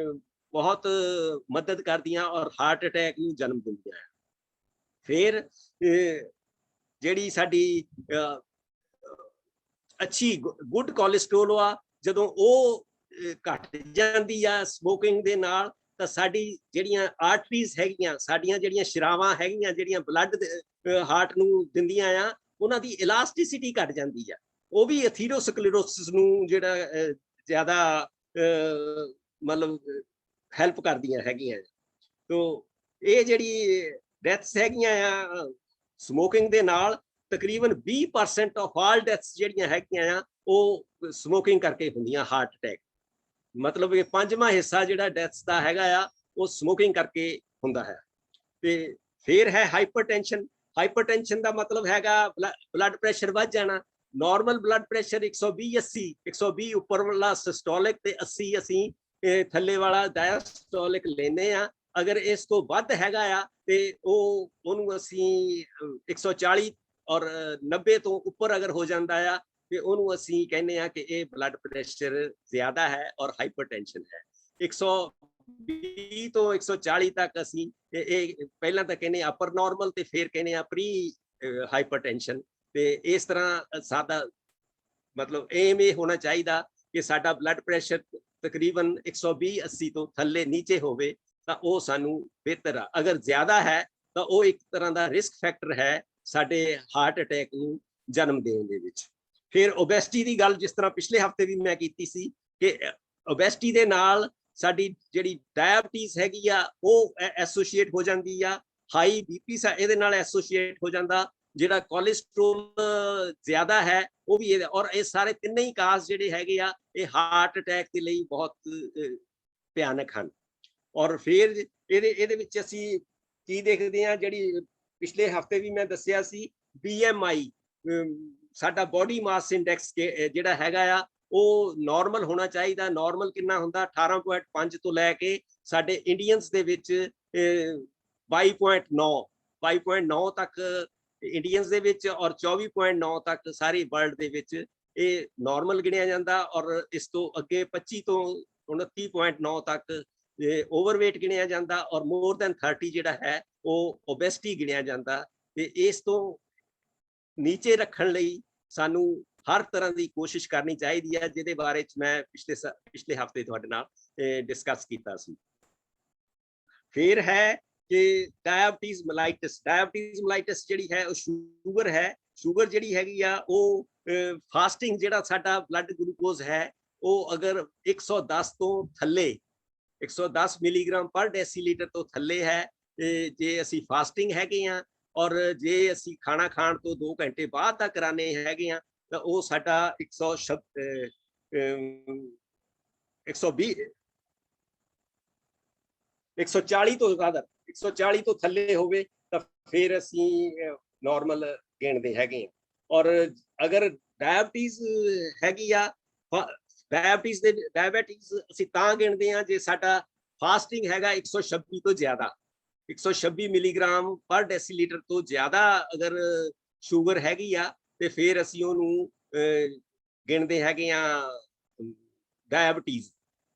ਬਹੁਤ ਮਦਦ ਕਰਦੀਆਂ, ਔਰ ਹਾਰਟ ਅਟੈਕ ਨੂੰ ਜਨਮ ਦਿੰਦੀਆਂ ਹੈ। ਫਿਰ ਜਿਹੜੀ ਸਾਡੀ ਅੱਛੀ ਗੁੱਡ ਕੋਲੇਸਟ੍ਰੋਲ ਆ, ਜਦੋਂ ਉਹ ਘਟ ਜਾਂਦੀ ਆ ਸਮੋਕਿੰਗ ਦੇ ਨਾਲ, ਤਾਂ ਸਾਡੀ ਜਿਹੜੀਆਂ ਆਰਟਰੀਜ਼ ਹੈਗੀਆਂ, ਸਾਡੀਆਂ ਜਿਹੜੀਆਂ ਸ਼ਰਾਵਾਂ ਹੈਗੀਆਂ, ਜਿਹੜੀਆਂ ਬਲੱਡ ਹਾਰਟ ਨੂੰ ਦਿੰਦੀਆਂ ਆ, ਉਹਨਾਂ ਦੀ ਇਲਾਸਟਿਸਿਟੀ ਘਟ ਜਾਂਦੀ ਆ, ਉਹ ਵੀ ਅਥੀਰੋਸਕਲੇਰੋਸਿਸ ਨੂੰ ਜਿਹੜਾ ਜ਼ਿਆਦਾ ਮਤਲਬ ਹੈਲਪ ਕਰਦੀਆਂ ਹੈਗੀਆਂ। ਤੋ ਇਹ ਜਿਹੜੀ ਡੈਥਸ ਹੈਗੀਆਂ ਆ ਸਮੋਕਿੰਗ ਦੇ ਨਾਲ, ਤਕਰੀਬਨ 20% ਆਫ ਆਲ ਡੈਥਸ ਜਿਹੜੀਆਂ ਹੈਗੀਆਂ ਆ ਉਹ ਸਮੋਕਿੰਗ ਕਰਕੇ ਹੁੰਦੀਆਂ ਹਾਰਟ ਅਟੈਕ। ਮਤਲਬ ਇਹ 5ਵਾਂ ਹਿੱਸਾ ਜਿਹੜਾ ਡੈਥਸ ਦਾ ਹੈਗਾ ਆ ਉਹ ਸਮੋਕਿੰਗ ਕਰਕੇ ਹੁੰਦਾ ਹੈ। ਤੇ ਫਿਰ ਹੈ ਹਾਈਪਰਟੈਂਸ਼ਨ। ਹਾਈਪਰਟੈਂਸ਼ਨ ਦਾ ਮਤਲਬ ਹੈਗਾ ਬਲੱਡ ਪ੍ਰੈਸ਼ਰ ਵੱਧ ਜਾਣਾ। ਨਾਰਮਲ ਬਲੱਡ ਪ੍ਰੈਸ਼ਰ 120 ਉੱਪਰ ਵਾਲਾ ਸਿਸਟੋਲਿਕ ਤੇ 80 ਅਸੀਂ ਥੱਲੇ ਵਾਲਾ ਡਾਇਸਟੋਲਿਕ ਲੈਨੇ ਆ। ਅਗਰ ਇਸ ਤੋਂ ਵੱਧ ਹੈਗਾ ਆ ਤੇ ਉਹਨੂੰ ਅਸੀਂ 140 ਔਰ 90 ਤੋਂ ਉੱਪਰ ਅਗਰ ਹੋ ਜਾਂਦਾ ਆ ਤੇ ਉਹਨੂੰ ਅਸੀਂ ਕਹਿੰਦੇ ਆ ਕਿ ਇਹ ਬਲੱਡ ਪ੍ਰੈਸ਼ਰ ਜ਼ਿਆਦਾ ਹੈ ਔਰ ਹਾਈਪਰਟੈਂਸ਼ਨ ਹੈ। 120 ਤੋਂ 140 ਤੱਕ ਅਸੀਂ ਇਹ ਪਹਿਲਾਂ ਤਾਂ ਕਹਿੰਦੇ ਅਪਰ ਨਾਰਮਲ ਤੇ ਫਿਰ ਕਹਿੰਦੇ ਆ ਪ੍ਰੀ ਹਾਈਪਰਟੈਂਸ਼ਨ। ਤੇ ਇਸ ਤਰ੍ਹਾਂ ਸਾਡਾ ਮਤਲਬ ਏਮ ਇਹ ਹੋਣਾ ਚਾਹੀਦਾ ਕਿ ਸਾਡਾ ਬਲੱਡ ਪ੍ਰੈਸ਼ਰ ਤਕਰੀਬਨ 120/80 ਤੋਂ ਥੱਲੇ ਨੀਚੇ ਹੋਵੇ ਤਾਂ ਉਹ ਸਾਨੂੰ ਬਿਹਤਰ ਆ। ਅਗਰ ਜ਼ਿਆਦਾ ਹੈ ਤਾਂ ਉਹ ਇੱਕ ਤਰ੍ਹਾਂ ਦਾ ਰਿਸਕ ਫੈਕਟਰ ਹੈ ਸਾਡੇ ਹਾਰਟ ਅਟੈਕ ਨੂੰ ਜਨਮ ਦੇਣ ਦੇ ਵਿੱਚ। ਫਿਰ ਓਬੈਸਿਟੀ ਦੀ ਗੱਲ ਜਿਸ ਤਰ੍ਹਾਂ ਪਿਛਲੇ ਹਫਤੇ ਵੀ ਮੈਂ ਕੀਤੀ ਸੀ ਕਿ ਓਬੈਸਿਟੀ ਦੇ ਨਾਲ ਸਾਡੀ ਜਿਹੜੀ ਡਾਇਬਟੀਜ਼ ਹੈਗੀ ਆ ਉਹ ਐਸੋਸੀਏਟ ਹੋ ਜਾਂਦੀ ਆ। ਹਾਈ ਬੀਪੀ ਇਹਦੇ ਨਾਲ ਐਸੋਸੀਏਟ ਹੋ ਜਾਂਦਾ। ਜਿਹੜਾ ਕੋਲੇਸਟ੍ਰੋਲ ਜ਼ਿਆਦਾ ਹੈ ਉਹ ਵੀ ਔਰ ਇਹ ਸਾਰੇ ਤਿੰਨੇ ਹੀ ਕਾਜ਼ ਜਿਹੜੇ ਹੈਗੇ ਆ ਇਹ ਹਾਰਟ ਅਟੈਕ ਦੇ ਲਈ ਬਹੁਤ ਭਿਆਨਕ ਹਨ। ਔਰ ਫਿਰ ਇਹਦੇ ਵਿੱਚ ਅਸੀਂ ਕੀ ਦੇਖਦੇ ਹਾਂ, ਜਿਹੜੀ ਪਿਛਲੇ ਹਫਤੇ ਵੀ ਮੈਂ ਦੱਸਿਆ ਸੀ BMI ਸਾਡਾ ਬੋਡੀ ਮਾਸ ਇੰਡੈਕਸ ਜਿਹੜਾ ਹੈਗਾ ਆ ਉਹ ਨਾਰਮਲ ਹੋਣਾ ਚਾਹੀਦਾ। ਨਾਰਮਲ ਕਿੰਨਾ ਹੁੰਦਾ 18.5 ਤੋਂ ਲੈ ਕੇ ਸਾਡੇ ਇੰਡੀਅਨਸ ਦੇ ਵਿੱਚ 22.9 ਤੱਕ ਇੰਡੀਅਨਸ ਦੇ ਵਿੱਚ ਔਰ 24.9 ਤੱਕ ਸਾਰੀ ਵਰਲਡ ਦੇ ਵਿੱਚ ਇਹ ਨਾਰਮਲ ਗਿਣਿਆ ਜਾਂਦਾ। ਔਰ ਇਸ ਤੋਂ ਅੱਗੇ 25 ਤੋਂ 29.9 ਤੱਕ ਓਵਰਵੇਟ ਗਿਣਿਆ ਜਾਂਦਾ ਔਰ ਮੋਰ ਦੈਨ 30 ਜਿਹੜਾ ਹੈ ਉਹ ਓਬੈਸਿਟੀ ਗਿਣਿਆ ਜਾਂਦਾ। ਤੇ ਇਸ ਤੋਂ ਨੀਚੇ ਰੱਖਣ ਲਈ ਸਾਨੂੰ ਹਰ ਤਰ੍ਹਾਂ ਦੀ ਕੋਸ਼ਿਸ਼ ਕਰਨੀ ਚਾਹੀਦੀ ਹੈ, ਜਿਹਦੇ ਬਾਰੇ ਚ ਮੈਂ ਪਿਛਲੇ ਹਫਤੇ ਤੁਹਾਡੇ ਨਾਲ ਡਿਸਕਸ ਕੀਤਾ ਸੀ। ਫਿਰ ਹੈ कि डायबिटीज मलाइटिस ਜਿਹੜੀ ਹੈ ਉਹ ਸ਼ੂਗਰ ਹੈ। ਸ਼ੂਗਰ ਜਿਹੜੀ ਹੈਗੀ ਆ ਉਹ ਫਾਸਟਿੰਗ ਜਿਹੜਾ ਸਾਡਾ ਬਲੱਡ ਗਲੂਕੋਜ਼ ਹੈ ਉਹ ਅਗਰ 110 ਤੋਂ ਥੱਲੇ 110 ਮਿਲੀਗ੍ਰਾਮ ਪਰ ਡੈਸੀਲੀਟਰ ਤੋਂ ਥੱਲੇ ਹੈ ਤੇ ਜੇ ਅਸੀਂ ਫਾਸਟਿੰਗ ਹੈਗੇ ਆ ਔਰ ਜੇ ਅਸੀਂ ਖਾਣਾ ਖਾਣ ਤੋਂ 2 ਘੰਟੇ ਬਾਅਦ ਤੱਕ ਕਰਾਨੇ ਹੈਗੇ ਆ ਤਾਂ ਉਹ ਸਾਡਾ 140 ਤੋਂ ਜ਼ਿਆਦਾ 140 ਤੋਂ ਥੱਲੇ ਹੋਵੇ ਤਾਂ ਫਿਰ ਅਸੀਂ ਨਾਰਮਲ ਗਿਣਦੇ ਹੈਗੇ ਆ। ਔਰ ਅਗਰ ਡਾਇਬਟੀਜ਼ ਹੈਗੀ ਆ ਡਾਇਬਟੀਜ਼ ਅਸੀਂ ਤਾਂ ਗਿਣਦੇ ਆ ਜੇ ਸਾਡਾ ਫਾਸਟਿੰਗ ਹੈਗਾ 126 ਤੋਂ ਜ਼ਿਆਦਾ 126 ਮਿਲੀਗ੍ਰਾਮ ਪਰ ਡੈਸੀਲੀਟਰ ਤੋਂ ਜ਼ਿਆਦਾ ਅਗਰ ਸ਼ੂਗਰ ਹੈਗੀ ਆ ਤੇ ਫਿਰ ਅਸੀਂ ਉਹਨੂੰ ਗਿਣਦੇ ਹੈਗੇ ਆ ਡਾਇਬਟੀਜ਼।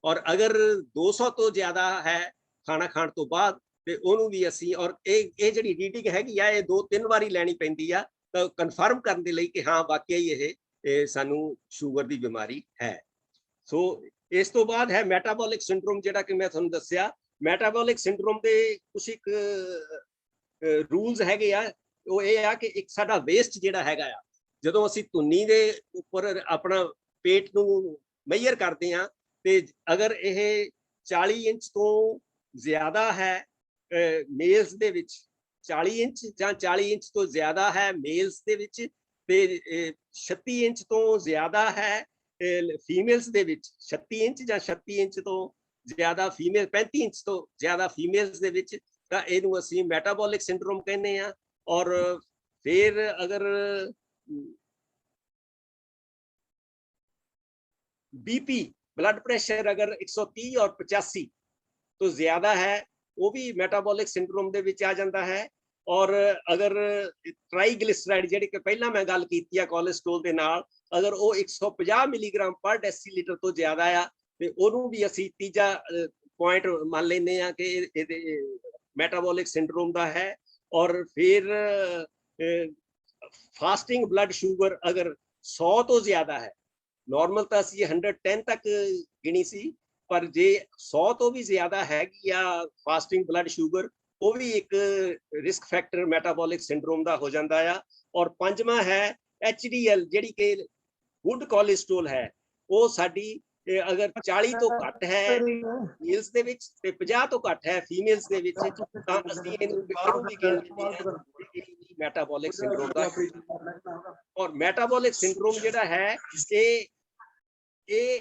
ਔਰ ਅਗਰ 200 ਤੋਂ ਜ਼ਿਆਦਾ ਹੈ ਖਾਣਾ ਖਾਣ ਤੋਂ ਬਾਅਦ ਤੇ ਉਹਨੂੰ ਵੀ ਅਸੀਂ ਔਰ ਇਹ ਜਿਹੜੀ ਰੀਡਿੰਗ ਹੈਗੀ ਆ ਇਹ 2-3 ਵਾਰੀ ਲੈਣੀ ਪੈਂਦੀ ਆ ਤਾਂ ਕਨਫਰਮ ਕਰਨ ਦੇ ਲਈ ਕਿ ਹਾਂ ਵਾਕਿਆ ਹੀ ਇਹ ਸਾਨੂੰ ਸ਼ੂਗਰ ਦੀ ਬਿਮਾਰੀ ਹੈ। ਸੋ ਇਸ ਤੋਂ ਬਾਅਦ ਹੈ ਮੈਟਾਬੋਲਿਕ ਸਿੰਡਰੋਮ ਜਿਹੜਾ ਕਿ ਮੈਂ ਤੁਹਾਨੂੰ ਦੱਸਿਆ। ਮੈਟਾਬੋਲਿਕ ਸਿੰਡਰੋਮ ਦੇ ਕੁਝ ਇੱਕ ਰੂਲਸ ਹੈਗੇ ਆ ਉਹ ਇਹ ਆ ਕਿ ਇੱਕ ਸਾਡਾ ਵੇਸਟ ਜਿਹੜਾ ਹੈਗਾ ਆ ਜਦੋਂ ਅਸੀਂ ਧੁੰਨੀ ਦੇ ਉੱਪਰ ਆਪਣਾ ਪੇਟ ਨੂੰ ਮੇਜ਼ਰ ਕਰਦੇ ਆ ਤੇ ਅਗਰ ਇਹ 40 ਇੰਚ ਤੋਂ ਜ਼ਿਆਦਾ ਹੈ ਮੇਲਸ ਦੇ ਵਿੱਚ 40 ਇੰਚ ਜਾਂ 40 ਇੰਚ ਤੋਂ ਜ਼ਿਆਦਾ ਹੈ ਮੇਲਸ ਦੇ ਵਿੱਚ ਤੇ 36 ਇੰਚ ਤੋਂ ਜ਼ਿਆਦਾ ਹੈ ਫੀਮੇਲਸ ਦੇ ਵਿੱਚ 36 ਇੰਚ ਜਾਂ 36 ਇੰਚ ਤੋਂ ਜ਼ਿਆਦਾ ਫੀਮੇਲ 35 ਇੰਚ ਤੋਂ ਜ਼ਿਆਦਾ ਫੀਮੇਲਸ ਦੇ ਵਿੱਚ ਤਾਂ ਇਹਨੂੰ ਅਸੀਂ ਮੈਟਾਬੋਲਿਕ ਸਿੰਡਰੋਮ ਕਹਿੰਦੇ ਆ। ਔਰ ਫਿਰ ਅਗਰ बीपी ब्लड प्रेशर अगर 130 और 85 तो ज्यादा है वो भी मेटाबॉलिक सिंड्रोम दे विच आ जाता है। और अगर ट्राईग्लिसराइड ਜਿਹੜੀ ਕਿ ਪਹਿਲਾਂ ਮੈਂ ਗੱਲ ਕੀਤੀ ਆ ਕੋਲੇਸਟ੍ਰੋਲ ਦੇ ਨਾਲ ਅਗਰ ਉਹ 150 ਮਿਲੀਗ੍ਰਾਮ ਪਰ ਡੈਸੀਲੀਟਰ ਤੋਂ ਜ਼ਿਆਦਾ ਆ ਤੇ ਉਹਨੂੰ ਵੀ ਅਸੀਂ ਤੀਜਾ ਪੁਆਇੰਟ ਮੰਨ ਲੈਂਦੇ ਆ ਕਿ ਇਹਦੇ ਮੈਟਾਬੋਲਿਕ ਸਿੰਡਰੋਮ ਦਾ ਹੈ। ਔਰ ਫਿਰ फास्टिंग ब्लड शुगर अगर 100 तो ज्यादा है नॉर्मल तो ਅਸੀਂ 110 तक गिनी सी पर जे 100 तो भी ज्यादा है या फास्टिंग ब्लड शुगर वो भी एक रिस्क फैक्टर मेटाबॉलिक सिंड्रोम ਦਾ ਹੋ ਜਾਂਦਾ ਆ। और ਪੰਜਵਾਂ है HDL ਜਿਹੜੀ ਕਿ गुड कोलेस्ट्रोल है वो ਸਾਡੀ अगर 40 तो घट है मेल्स ਦੇ ਵਿੱਚ ਤੇ 50 ਤੋਂ ਘਟ ਹੈ ਫੀਮੇਲਸ ਦੇ ਵਿੱਚ ਤਾਂ ਅਸੀਂ ਇਹਨੂੰ ਵੀ ਗਿਣ ਲੈਂਦੇ ਹਾਂ ਮੈਟਾਬੋਲਿਕ ਸਿੰਡਰੋਮ ਦਾ। ਔਰ ਮੈਟਾਬੋਲਿਕ ਸਿੰਡਰੋਮ ਜਿਹੜਾ ਹੈ ਇਹ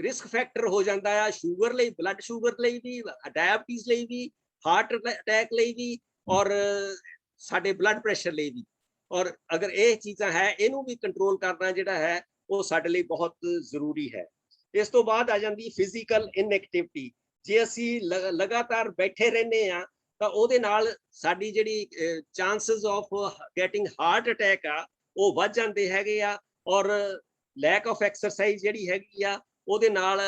ਰਿਸਕ ਫੈਕਟਰ ਹੋ ਜਾਂਦਾ ਆ ਸ਼ੂਗਰ ਲਈ ਬਲੱਡ ਸ਼ੂਗਰ ਲਈ ਵੀ ਡਾਇਬਟੀਜ਼ ਲਈ ਵੀ ਹਾਰਟ ਅਟੈਕ ਲਈ ਵੀ ਔਰ ਸਾਡੇ ਬਲੱਡ ਪ੍ਰੈਸ਼ਰ ਲਈ ਵੀ। ਔਰ ਅਗਰ ਇਹ ਚੀਜ਼ਾਂ ਹੈ ਇਹਨੂੰ ਵੀ ਕੰਟਰੋਲ ਕਰਨਾ ਜਿਹੜਾ ਹੈ ਉਹ ਸਾਡੇ ਲਈ ਬਹੁਤ ਜ਼ਰੂਰੀ ਹੈ। ਇਸ ਤੋਂ ਬਾਅਦ ਆ ਜਾਂਦੀ ਫਿਜ਼ੀਕਲ ਇਨਐਕਟਿਵਿਟੀ। ਜੇ ਅਸੀਂ ਲਗਾਤਾਰ ਬੈਠੇ ਰਹਿੰਦੇ ਆ ਤਾਂ ਉਹਦੇ ਨਾਲ ਸਾਡੀ ਜਿਹੜੀ chances of getting heart attack ਆ ਉਹ ਵੱਧ ਜਾਂਦੇ ਹੈਗੇ ਆ। ਔਰ ਲੈਕ ਆਫ ਐਕਸਰਸਾਈਜ਼ ਜਿਹੜੀ ਹੈਗੀ ਆ ਉਹਦੇ ਨਾਲ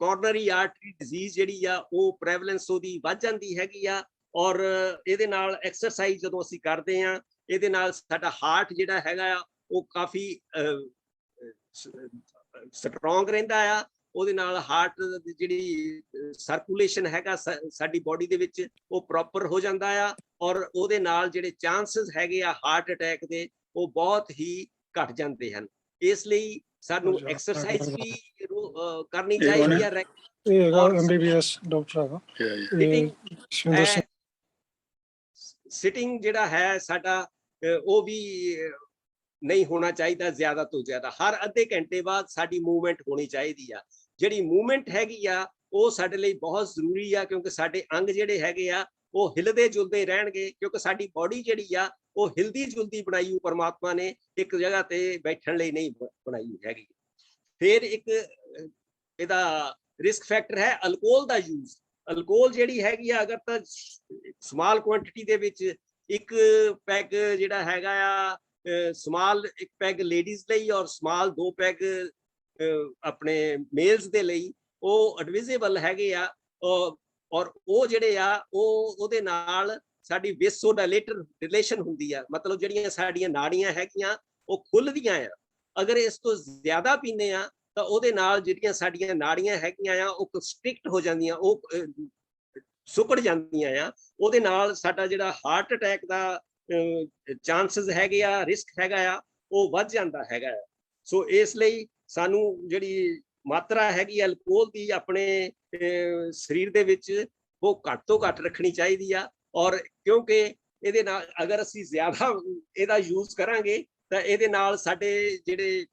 ਕੋਰਨਰੀ ਆਰਟਰੀ ਡਿਜ਼ੀਜ਼ ਜਿਹੜੀ ਆ ਉਹ ਪ੍ਰੈਵਲੈਂਸ ਉਹਦੀ ਵੱਧ ਜਾਂਦੀ ਹੈਗੀ ਆ। ਔਰ ਇਹਦੇ ਨਾਲ ਐਕਸਰਸਾਈਜ਼ ਜਦੋਂ ਅਸੀਂ ਕਰਦੇ ਆ ਇਹਦੇ ਨਾਲ ਸਾਡਾ ਹਾਰਟ ਜਿਹੜਾ ਹੈਗਾ ਆ ਉਹ ਕਾਫੀ ਸਟਰੋਂਗ ਰਹਿੰਦਾ ਆ। ਉਹਦੇ ਨਾਲ ਹਾਰਟ ਦੀ ਜਿਹੜੀ ਸਰਕੂਲੇਸ਼ਨ ਹੈਗਾ ਸਾਡੀ ਬੋਡੀ ਦੇ ਵਿੱਚ ਉਹ ਪ੍ਰੋਪਰ ਹੋ ਜਾਂਦਾ ਆ। ਔਰ ਉਹਦੇ ਨਾਲ ਜਿਹੜੇ ਚਾਂਸਸ ਹੈਗੇ ਆ ਹਾਰਟ ਅਟੈਕ ਦੇ ਉਹ ਬਹੁਤ ਹੀ ਘਟ ਜਾਂਦੇ ਹਨ। ਇਸ ਲਈ ਸਾਨੂੰ ਐਕਸਰਸਾਈਜ਼ ਵੀ ਕਰਨੀ ਚਾਹੀਦੀ ਹੈ। ਐਮਬੀਬੀਐਸ ਡਾਕਟਰ ਹੈਗਾ ਸਿਟਿੰਗ ਜਿਹੜਾ ਹੈ ਸਾਡਾ ਉਹ ਵੀ ਨਹੀਂ ਹੋਣਾ ਚਾਹੀਦਾ ਜ਼ਿਆਦਾ ਤੋਂ ਜ਼ਿਆਦਾ। ਹਰ ਅੱਧੇ ਘੰਟੇ ਬਾਅਦ ਸਾਡੀ ਮੂਵਮੈਂਟ ਹੋਣੀ ਚਾਹੀਦੀ ਆ। ਜਿਹੜੀ ਮੂਵਮੈਂਟ ਹੈਗੀ ਆ ਉਹ ਸਾਡੇ ਲਈ ਬਹੁਤ ਜ਼ਰੂਰੀ ਆ ਕਿਉਂਕਿ ਸਾਡੇ ਅੰਗ ਜਿਹੜੇ ਹੈਗੇ ਆ ਉਹ ਹਿਲਦੇ ਜੁਲਦੇ ਰਹਿਣਗੇ ਕਿਉਂਕਿ ਸਾਡੀ ਬੋਡੀ ਜਿਹੜੀ ਆ ਉਹ ਹਿਲਦੀ ਜੁਲਦੀ ਬਣਾਈ ਪਰਮਾਤਮਾ ਨੇ ਇੱਕ ਜਗ੍ਹਾ ਤੇ ਬੈਠਣ ਲਈ ਨਹੀਂ ਬਣਾਈ ਹੈਗੀ। ਫਿਰ ਇੱਕ ਇਹਦਾ ਰਿਸਕ ਫੈਕਟਰ ਹੈ ਅਲਕੋਹਲ ਦਾ ਯੂਜ਼। ਅਲਕੋਹਲ ਜਿਹੜੀ ਹੈਗੀ ਆ ਅਗਰ ਤਾਂ ਸਮਾਲ ਕੁਆਂਟੀਟੀ ਦੇ ਵਿੱਚ ਇੱਕ ਪੈਗ ਜਿਹੜਾ ਹੈਗਾ ਆ ਸਮਾਲ ਇੱਕ ਪੈਗ ਲੇਡੀਜ਼ ਲਈ ਔਰ ਸਮਾਲ 2 ਪੈਗ ਆਪਣੇ ਮੇਲਸ ਦੇ ਲਈ ਉਹ ਐਡਵਾਈਜ਼ੇਬਲ ਹੈਗੇ ਆ। ਔਰ ਉਹ ਜਿਹੜੇ ਆ ਉਹਦੇ ਨਾਲ ਸਾਡੀ ਵੇਸੋਡਾਇਲੇਟਰ ਰਿਲੇਸ਼ਨ ਹੁੰਦੀ ਆ ਮਤਲਬ ਜਿਹੜੀਆਂ ਸਾਡੀਆਂ ਨਾੜੀਆਂ ਹੈਗੀਆਂ ਉਹ ਖੁੱਲਦੀਆਂ ਆ। ਅਗਰ ਇਸ ਤੋਂ ਜ਼ਿਆਦਾ ਪੀਂਦੇ ਆ ਤਾਂ ਉਹਦੇ ਨਾਲ ਜਿਹੜੀਆਂ ਸਾਡੀਆਂ ਨਾੜੀਆਂ ਹੈਗੀਆਂ ਆ ਉਹ ਕੰਸਟ੍ਰਿਕਟ ਹੋ ਜਾਂਦੀਆਂ ਉਹ ਸੁੱਕੜ ਜਾਂਦੀਆਂ ਆ, ਉਹਦੇ ਨਾਲ ਸਾਡਾ ਜਿਹੜਾ ਹਾਰਟ ਅਟੈਕ ਦਾ ਚਾਂਸਸ ਹੈਗੇ ਆ, ਰਿਸਕ ਹੈਗਾ ਆ, ਉਹ ਵੱਧ ਜਾਂਦਾ ਹੈਗਾ ਆ। ਸੋ ਇਸ ਲਈ ਸਾਨੂੰ ਜਿਹੜੀ ਮਾਤਰਾ ਹੈਗੀ ਆ ਅਲਕੋਹਲ ਦੀ ਆਪਣੇ ਸਰੀਰ ਦੇ ਵਿੱਚ ਉਹ ਘੱਟ ਤੋਂ ਘੱਟ ਰੱਖਣੀ ਚਾਹੀਦੀ ਆ। ਔਰ ਕਿਉਂਕਿ ਇਹਦੇ ਨਾਲ ਅਗਰ ਅਸੀਂ ਜ਼ਿਆਦਾ ਇਹਦਾ ਯੂਜ਼ ਕਰਾਂਗੇ ਤਾਂ ਇਹਦੇ ਨਾਲ ਸਾਡੇ ਜਿਹੜੇ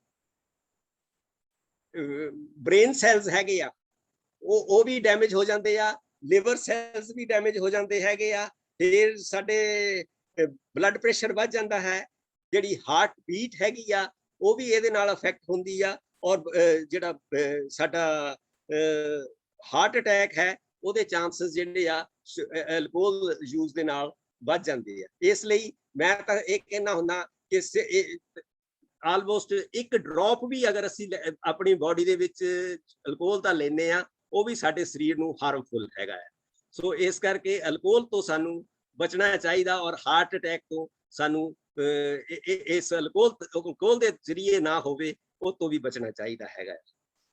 ਬ੍ਰੇਨ ਸੈਲਸ ਹੈਗੇ ਆ ਉਹ ਵੀ ਡੈਮੇਜ ਹੋ ਜਾਂਦੇ ਆ, ਲਿਵਰ ਸੈਲਸ ਵੀ ਡੈਮੇਜ ਹੋ ਜਾਂਦੇ ਹੈਗੇ ਆ, ਫਿਰ ਸਾਡੇ ਬਲੱਡ ਪ੍ਰੈਸ਼ਰ ਵੱਧ ਜਾਂਦਾ ਹੈ, ਜਿਹੜੀ ਹਾਰਟ ਬੀਟ ਹੈਗੀ ਆ ਉਹ ਵੀ ਇਹਦੇ ਨਾਲ ਅਫੈਕਟ ਹੁੰਦੀ ਆ। ਔਰ ਜਿਹੜਾ ਸਾਡਾ ਹਾਰਟ ਅਟੈਕ ਹੈ ਉਹਦੇ ਚਾਂਸਸ ਜਿਹੜੇ ਆ ਅਲਕੋਹਲ ਯੂਜ਼ ਦੇ ਨਾਲ ਵੱਧ ਜਾਂਦੇ ਆ। ਇਸ ਲਈ ਮੈਂ ਤਾਂ ਇਹ ਕਹਿਣਾ ਹੁੰਦਾ ਕਿ ਆਲਮੋਸਟ ਇੱਕ ਡ੍ਰੌਪ ਵੀ ਅਗਰ ਅਸੀਂ ਆਪਣੀ ਬਾਡੀ ਦੇ ਵਿੱਚ ਅਲਕੋਹਲ ਦਾ ਲੈਂਦੇ ਆ, ਉਹ ਵੀ ਸਾਡੇ ਸਰੀਰ ਨੂੰ ਹਾਰਮਫੁਲ ਹੈਗਾ ਹੈ। ਸੋ ਇਸ ਕਰਕੇ ਅਲਕੋਹਲ ਤੋਂ ਸਾਨੂੰ ਬਚਣਾ ਚਾਹੀਦਾ, ਔਰ ਹਾਰਟ ਅਟੈਕ ਤੋਂ ਸਾਨੂੰ ਇਸ ਅਲਕੋਹਲ ਦੇ ਜ਼ਰੀਏ ਨਾ ਹੋਵੇ ਉਹ ਤੋਂ ਵੀ ਬਚਣਾ ਚਾਹੀਦਾ ਹੈਗਾ।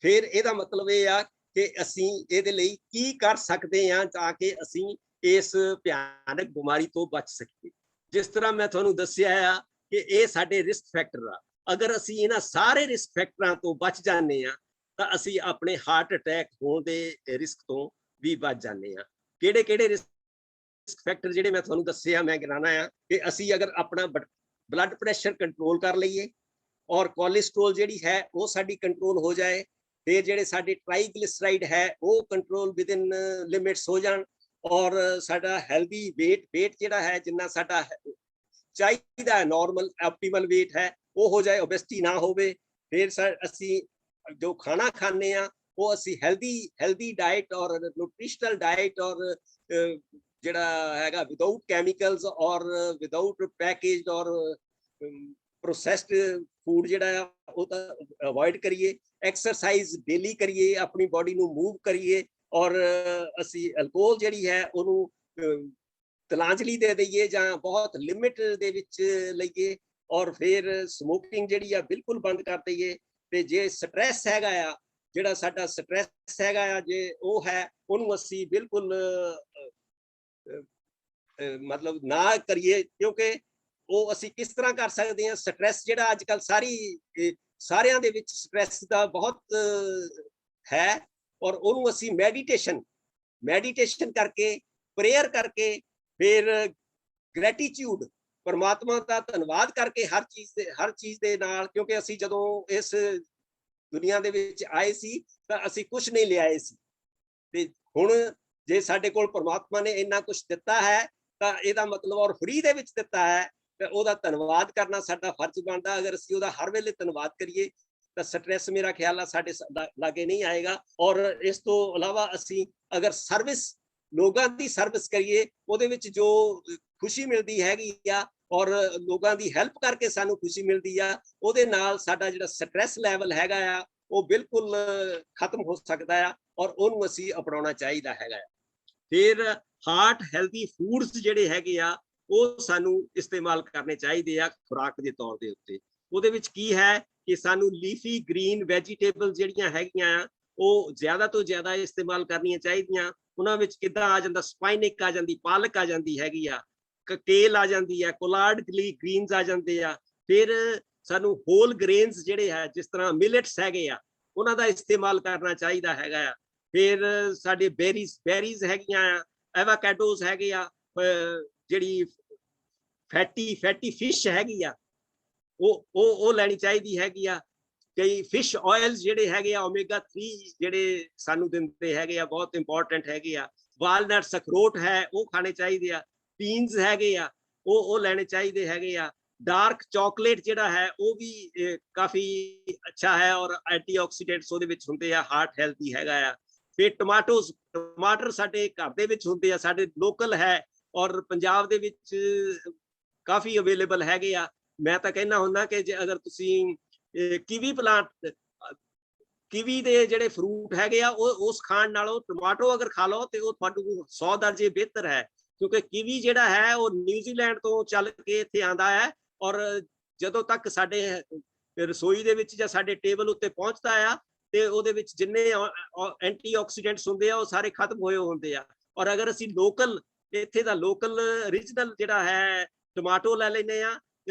ਫਿਰ ਇਹਦਾ ਮਤਲਬ ਇਹ ਆ ਕਿ ਅਸੀਂ ਇਹਦੇ ਲਈ ਕੀ ਕਰ ਸਕਦੇ ਹਾਂ ਤਾਂ ਕਿ ਅਸੀਂ ਇਸ ਭਿਆਨਕ ਬਿਮਾਰੀ ਤੋਂ ਬਚ ਸਕੀਏ। ਜਿਸ ਤਰ੍ਹਾਂ ਮੈਂ ਤੁਹਾਨੂੰ ਦੱਸਿਆ ਆ ਕਿ ਇਹ ਸਾਡੇ ਰਿਸਕ ਫੈਕਟਰ ਆ। ਅਗਰ ਅਸੀਂ ਇਹਨਾਂ ਸਾਰੇ ਰਿਸਕ ਫੈਕਟਰਾਂ ਤੋਂ ਬਚ ਜਾਂਦੇ ਆ ਤਾਂ ਅਸੀਂ ਆਪਣੇ ਹਾਰਟ ਅਟੈਕ ਹੋਣ ਦੇ ਰਿਸਕ ਤੋਂ ਵੀ ਬਚ ਜਾਂਦੇ ਆ। ਕਿਹੜੇ ਕਿਹੜੇ ਰਿਸਕ ਫੈਕਟਰ ਜਿਹੜੇ ਮੈਂ ਤੁਹਾਨੂੰ ਦੱਸਿਆ ਮੈਂ ਗਿਣਾਣਾ ਆ ਕਿ ਅਸੀਂ ਅਗਰ ਆਪਣਾ ਬਲੱਡ ਪ੍ਰੈਸ਼ਰ ਕੰਟਰੋਲ ਕਰ ਲਈਏ ਔਰ ਕੋਲੇਸਟ੍ਰੋਲ ਜਿਹੜੀ ਹੈ ਉਹ ਸਾਡੀ ਕੰਟਰੋਲ ਹੋ ਜਾਏ, ਫਿਰ ਜਿਹੜੇ ਸਾਡੇ ਟ੍ਰਾਈਗਲਿਸਰਾਈਡ ਹੈ ਉਹ ਕੰਟਰੋਲ ਵਿਦਿਨ ਲਿਮਿਟਸ ਹੋ ਜਾਣ, ਔਰ ਸਾਡਾ ਹੈਲਦੀ weight ਜਿਹੜਾ ਹੈ ਜਿੰਨਾ ਸਾਡਾ ਚਾਹੀਦਾ ਨਾਰਮਲ ਆਪਟੀਮਲ weight ਹੈ ਉਹ ਹੋ ਜਾਏ, ਓਬੈਸਿਟੀ ਨਾ ਹੋਵੇ। ਫਿਰ ਅਸੀਂ ਜੋ ਖਾਣਾ ਖਾਂਦੇ ਆ ਉਹ ਅਸੀਂ ਹੈਲਦੀ ਡਾਈਟ ਔਰ ਨਿਊਟ੍ਰੀਸ਼ਨਲ ਡਾਈਟ ਔਰ ਜਿਹੜਾ ਹੈਗਾ ਵਿਦਆਊਟ ਕੈਮੀਕਲਸ ਔਰ ਵਿਦਆਊਟ ਪੈਕੇਜਡ ਔਰ ਪ੍ਰੋਸੈਸਡ ਫੂਡ ਜਿਹੜਾ ਆ ਉਹ ਤਾਂ ਅਵੋਇਡ ਕਰੀਏ। ਐਕਸਰਸਾਈਜ਼ ਡੇਲੀ ਕਰੀਏ, ਆਪਣੀ ਬਾਡੀ ਨੂੰ ਮੂਵ ਕਰੀਏ, ਔਰ ਅਸੀਂ ਅਲਕੋਹਲ ਜਿਹੜੀ ਹੈ ਉਹਨੂੰ ਤਲਾਂਜਲੀ ਦੇ ਦਈਏ ਜਾਂ ਬਹੁਤ ਲਿਮਿਟ ਦੇ ਵਿੱਚ ਲਈਏ, ਔਰ ਫਿਰ ਸਮੋਕਿੰਗ ਜਿਹੜੀ ਆ ਬਿਲਕੁਲ ਬੰਦ ਕਰ ਦਈਏ। ਤੇ ਜੇ ਸਟ੍ਰੈਸ ਹੈਗਾ ਆ, ਜਿਹੜਾ ਸਾਡਾ ਸਟ੍ਰੈਸ ਹੈਗਾ ਆ ਜੇ ਉਹ ਹੈ ਉਹਨੂੰ ਅਸੀਂ ਬਿਲਕੁਲ ਮਤਲਬ ਨਾ ਕਰੀਏ, ਕਿਉਂਕਿ ਉਹ ਅਸੀਂ ਕਿਸ ਤਰ੍ਹਾਂ ਕਰ ਸਕਦੇ ਹਾਂ। ਸਟ੍ਰੈਸ ਜਿਹੜਾ ਅੱਜ ਕੱਲ੍ਹ ਸਾਰਿਆਂ ਦੇ ਵਿੱਚ ਸਟ੍ਰੈਸ ਦਾ ਬਹੁਤ ਹੈ, ਔਰ ਉਹਨੂੰ ਅਸੀਂ ਮੈਡੀਟੇਸ਼ਨ ਕਰਕੇ, ਪ੍ਰੇਅਰ ਕਰਕੇ, ਫਿਰ ਗ੍ਰੈਟੀਟਿਊਡ ਪਰਮਾਤਮਾ ਦਾ ਧੰਨਵਾਦ ਕਰਕੇ ਹਰ ਚੀਜ਼ ਦੇ ਨਾਲ, ਕਿਉਂਕਿ ਅਸੀਂ ਜਦੋਂ ਇਸ ਦੁਨੀਆ ਦੇ ਵਿੱਚ ਆਏ ਸੀ ਤਾਂ ਅਸੀਂ ਕੁਝ ਨਹੀਂ ਲਿਆਏ ਸੀ, ਤੇ ਹੁਣ ਜੇ ਸਾਡੇ ਕੋਲ ਪਰਮਾਤਮਾ ਨੇ ਇੰਨਾ ਕੁਝ ਦਿੱਤਾ ਹੈ ਤਾਂ ਇਹਦਾ ਮਤਲਬ ਔਰ ਫ੍ਰੀ ਦੇ ਵਿੱਚ ਦਿੱਤਾ ਹੈ ਤੇ ਉਹਦਾ ਧੰਨਵਾਦ ਕਰਨਾ ਸਾਡਾ ਫਰਜ਼ ਬਣਦਾ। ਅਗਰ ਅਸੀਂ ਉਹਦਾ ਹਰ ਵੇਲੇ ਧੰਨਵਾਦ ਕਰੀਏ ਤਾਂ ਸਟ੍ਰੈਸ ਮੇਰਾ ਖਿਆਲ ਆ ਸਾਡੇ ਲਾਗੇ ਨਹੀਂ ਆਏਗਾ। ਔਰ ਇਸ ਤੋਂ ਇਲਾਵਾ ਅਸੀਂ ਅਗਰ ਲੋਕਾਂ ਦੀ ਸਰਵਿਸ ਕਰੀਏ, ਉਹਦੇ ਵਿੱਚ ਜੋ ਖੁਸ਼ੀ ਮਿਲਦੀ ਹੈਗੀ ਆ ਔਰ ਲੋਕਾਂ ਦੀ ਹੈਲਪ ਕਰਕੇ ਸਾਨੂੰ ਖੁਸ਼ੀ ਮਿਲਦੀ ਆ, ਉਹਦੇ ਨਾਲ ਸਾਡਾ ਜਿਹੜਾ ਸਟ੍ਰੈਸ ਲੈਵਲ ਹੈਗਾ ਆ ਉਹ ਬਿਲਕੁਲ ਖਤਮ ਹੋ ਸਕਦਾ ਆ, ਔਰ ਉਹਨੂੰ ਅਸੀਂ ਅਪਣਾਉਣਾ ਚਾਹੀਦਾ ਹੈਗਾ। ਫਿਰ ਹਾਰਟ ਹੈਲਦੀ ਫੂਡਸ ਜਿਹੜੇ ਹੈਗੇ ਆ ਉਹ ਸਾਨੂੰ ਇਸਤੇਮਾਲ ਕਰਨੇ ਚਾਹੀਦੇ ਆ ਖੁਰਾਕ ਦੇ ਤੌਰ ਦੇ ਉੱਤੇ। ਉਹਦੇ ਵਿੱਚ ਕੀ ਹੈ ਕਿ ਸਾਨੂੰ ਲੀਫੀ ਗ੍ਰੀਨ ਵੈਜੀਟੇਬਲ ਜਿਹੜੀਆਂ ਹੈਗੀਆਂ ਆ ਉਹ ਜ਼ਿਆਦਾ ਤੋਂ ਜ਼ਿਆਦਾ ਇਸਤੇਮਾਲ ਕਰਨੀਆਂ ਚਾਹੀਦੀਆਂ। ਉਹਨਾਂ ਵਿੱਚ ਕਿੱਦਾਂ ਆ ਜਾਂਦਾ, ਸਪਾਈਨਿਕ ਆ ਜਾਂਦੀ, ਪਾਲਕ ਆ ਜਾਂਦੀ ਹੈਗੀ ਆ, ਕੇਲ ਆ ਜਾਂਦੀ ਹੈ, ਕੋਲਾਰਡ ਗ੍ਰੀਨਸ ਆ ਜਾਂਦੇ ਆ। ਫਿਰ ਸਾਨੂੰ ਹੋਲ ਗ੍ਰੇਨਸ ਜਿਹੜੇ ਹੈ ਜਿਸ ਤਰ੍ਹਾਂ ਮਿਲਟਸ ਹੈਗੇ ਆ ਉਹਨਾਂ ਦਾ ਇਸਤੇਮਾਲ ਕਰਨਾ ਚਾਹੀਦਾ ਹੈਗਾ ਆ। ਫਿਰ ਸਾਡੇ ਬੈਰੀਜ਼ ਹੈਗੀਆਂ ਆ, ਐਵਾਕੈਡੋਸ ਹੈਗੇ ਆ, ਜਿਹੜੀ ਫੈਟੀ ਫਿਸ਼ ਹੈਗੀ ਆ ਉਹ ਲੈਣੀ ਚਾਹੀਦੀ ਹੈਗੀ ਆ। ਕਈ ਫਿਸ਼ ਆਇਲਸ ਜਿਹੜੇ ਹੈਗੇ ਆ ਓਮੇਗਾ 3 ਜਿਹੜੇ ਸਾਨੂੰ ਦਿੰਦੇ ਹੈਗੇ ਆ, ਬਹੁਤ ਇੰਪੋਰਟੈਂਟ ਹੈਗੇ ਆ। ਵਾਲਨਟਸ, ਅਖਰੋਟ ਹੈ ਉਹ ਖਾਣੇ ਚਾਹੀਦੇ ਆ। ਪੀਨਸ ਹੈਗੇ ਆ ਉਹ ਲੈਣੇ ਚਾਹੀਦੇ ਹੈਗੇ ਆ। ਡਾਰਕ ਚਾਕਲੇਟ ਜਿਹੜਾ ਹੈ ਉਹ ਵੀ ਕਾਫੀ ਅੱਛਾ ਹੈ ਔਰ ਐਂਟੀਆਕਸੀਡੈਂਟਸ ਉਹਦੇ ਵਿੱਚ ਹੁੰਦੇ ਆ, ਹਾਰਟ ਹੈਲਥੀ ਹੈਗਾ ਆ। ਫਿਰ ਟਮਾਟਰ ਸਾਡੇ ਘਰ ਦੇ ਵਿੱਚ ਹੁੰਦੇ ਆ, ਸਾਡੇ ਲੋਕਲ ਹੈ ਔਰ ਪੰਜਾਬ ਦੇ ਵਿੱਚ ਕਾਫੀ ਅਵੇਲੇਬਲ ਹੈਗੇ ਆ। ਮੈਂ ਤਾਂ ਕਹਿੰਦਾ ਹੁੰਦਾ ਕਿ ਜੇ ਅਗਰ ਤੁਸੀਂ ਕੀਵੀ ਦੇ ਜਿਹੜੇ ਫਰੂਟ ਹੈਗੇ ਆ ਉਹ ਉਸ ਖਾਣ ਨਾਲੋਂ ਟਮਾਟੋ ਅਗਰ ਖਾ ਲਓ ਤੇ ਉਹ ਤੁਹਾਨੂੰ 100 ਦਰਜੇ ਬਿਹਤਰ ਹੈ, ਕਿਉਂਕਿ ਕੀਵੀ ਜਿਹੜਾ ਹੈ ਉਹ ਨਿਊਜ਼ੀਲੈਂਡ ਤੋਂ ਚੱਲ ਕੇ ਇੱਥੇ ਆਂਦਾ ਹੈ ਔਰ ਜਦੋਂ ਤੱਕ ਸਾਡੇ ਰਸੋਈ ਦੇ ਵਿੱਚ ਜਾਂ ਸਾਡੇ ਟੇਬਲ ਉੱਤੇ ਪਹੁੰਚਦਾ ਆ ਤੇ ਉਹਦੇ ਵਿੱਚ ਜਿੰਨੇ ਐਂਟੀਆਕਸੀਡੈਂਟਸ ਹੁੰਦੇ ਆ ਉਹ ਸਾਰੇ ਖਤਮ ਹੋਏ ਹੁੰਦੇ ਆ। ਔਰ ਅਗਰ ਅਸੀਂ ਲੋਕਲ ਇੱਥੇ ਦਾ ਲੋਕਲ ਰੀਜਨਲ ਜਿਹੜਾ ਹੈ ਟਮਾਟੋ ਲੈ ਲੈਂਦੇ ਆ,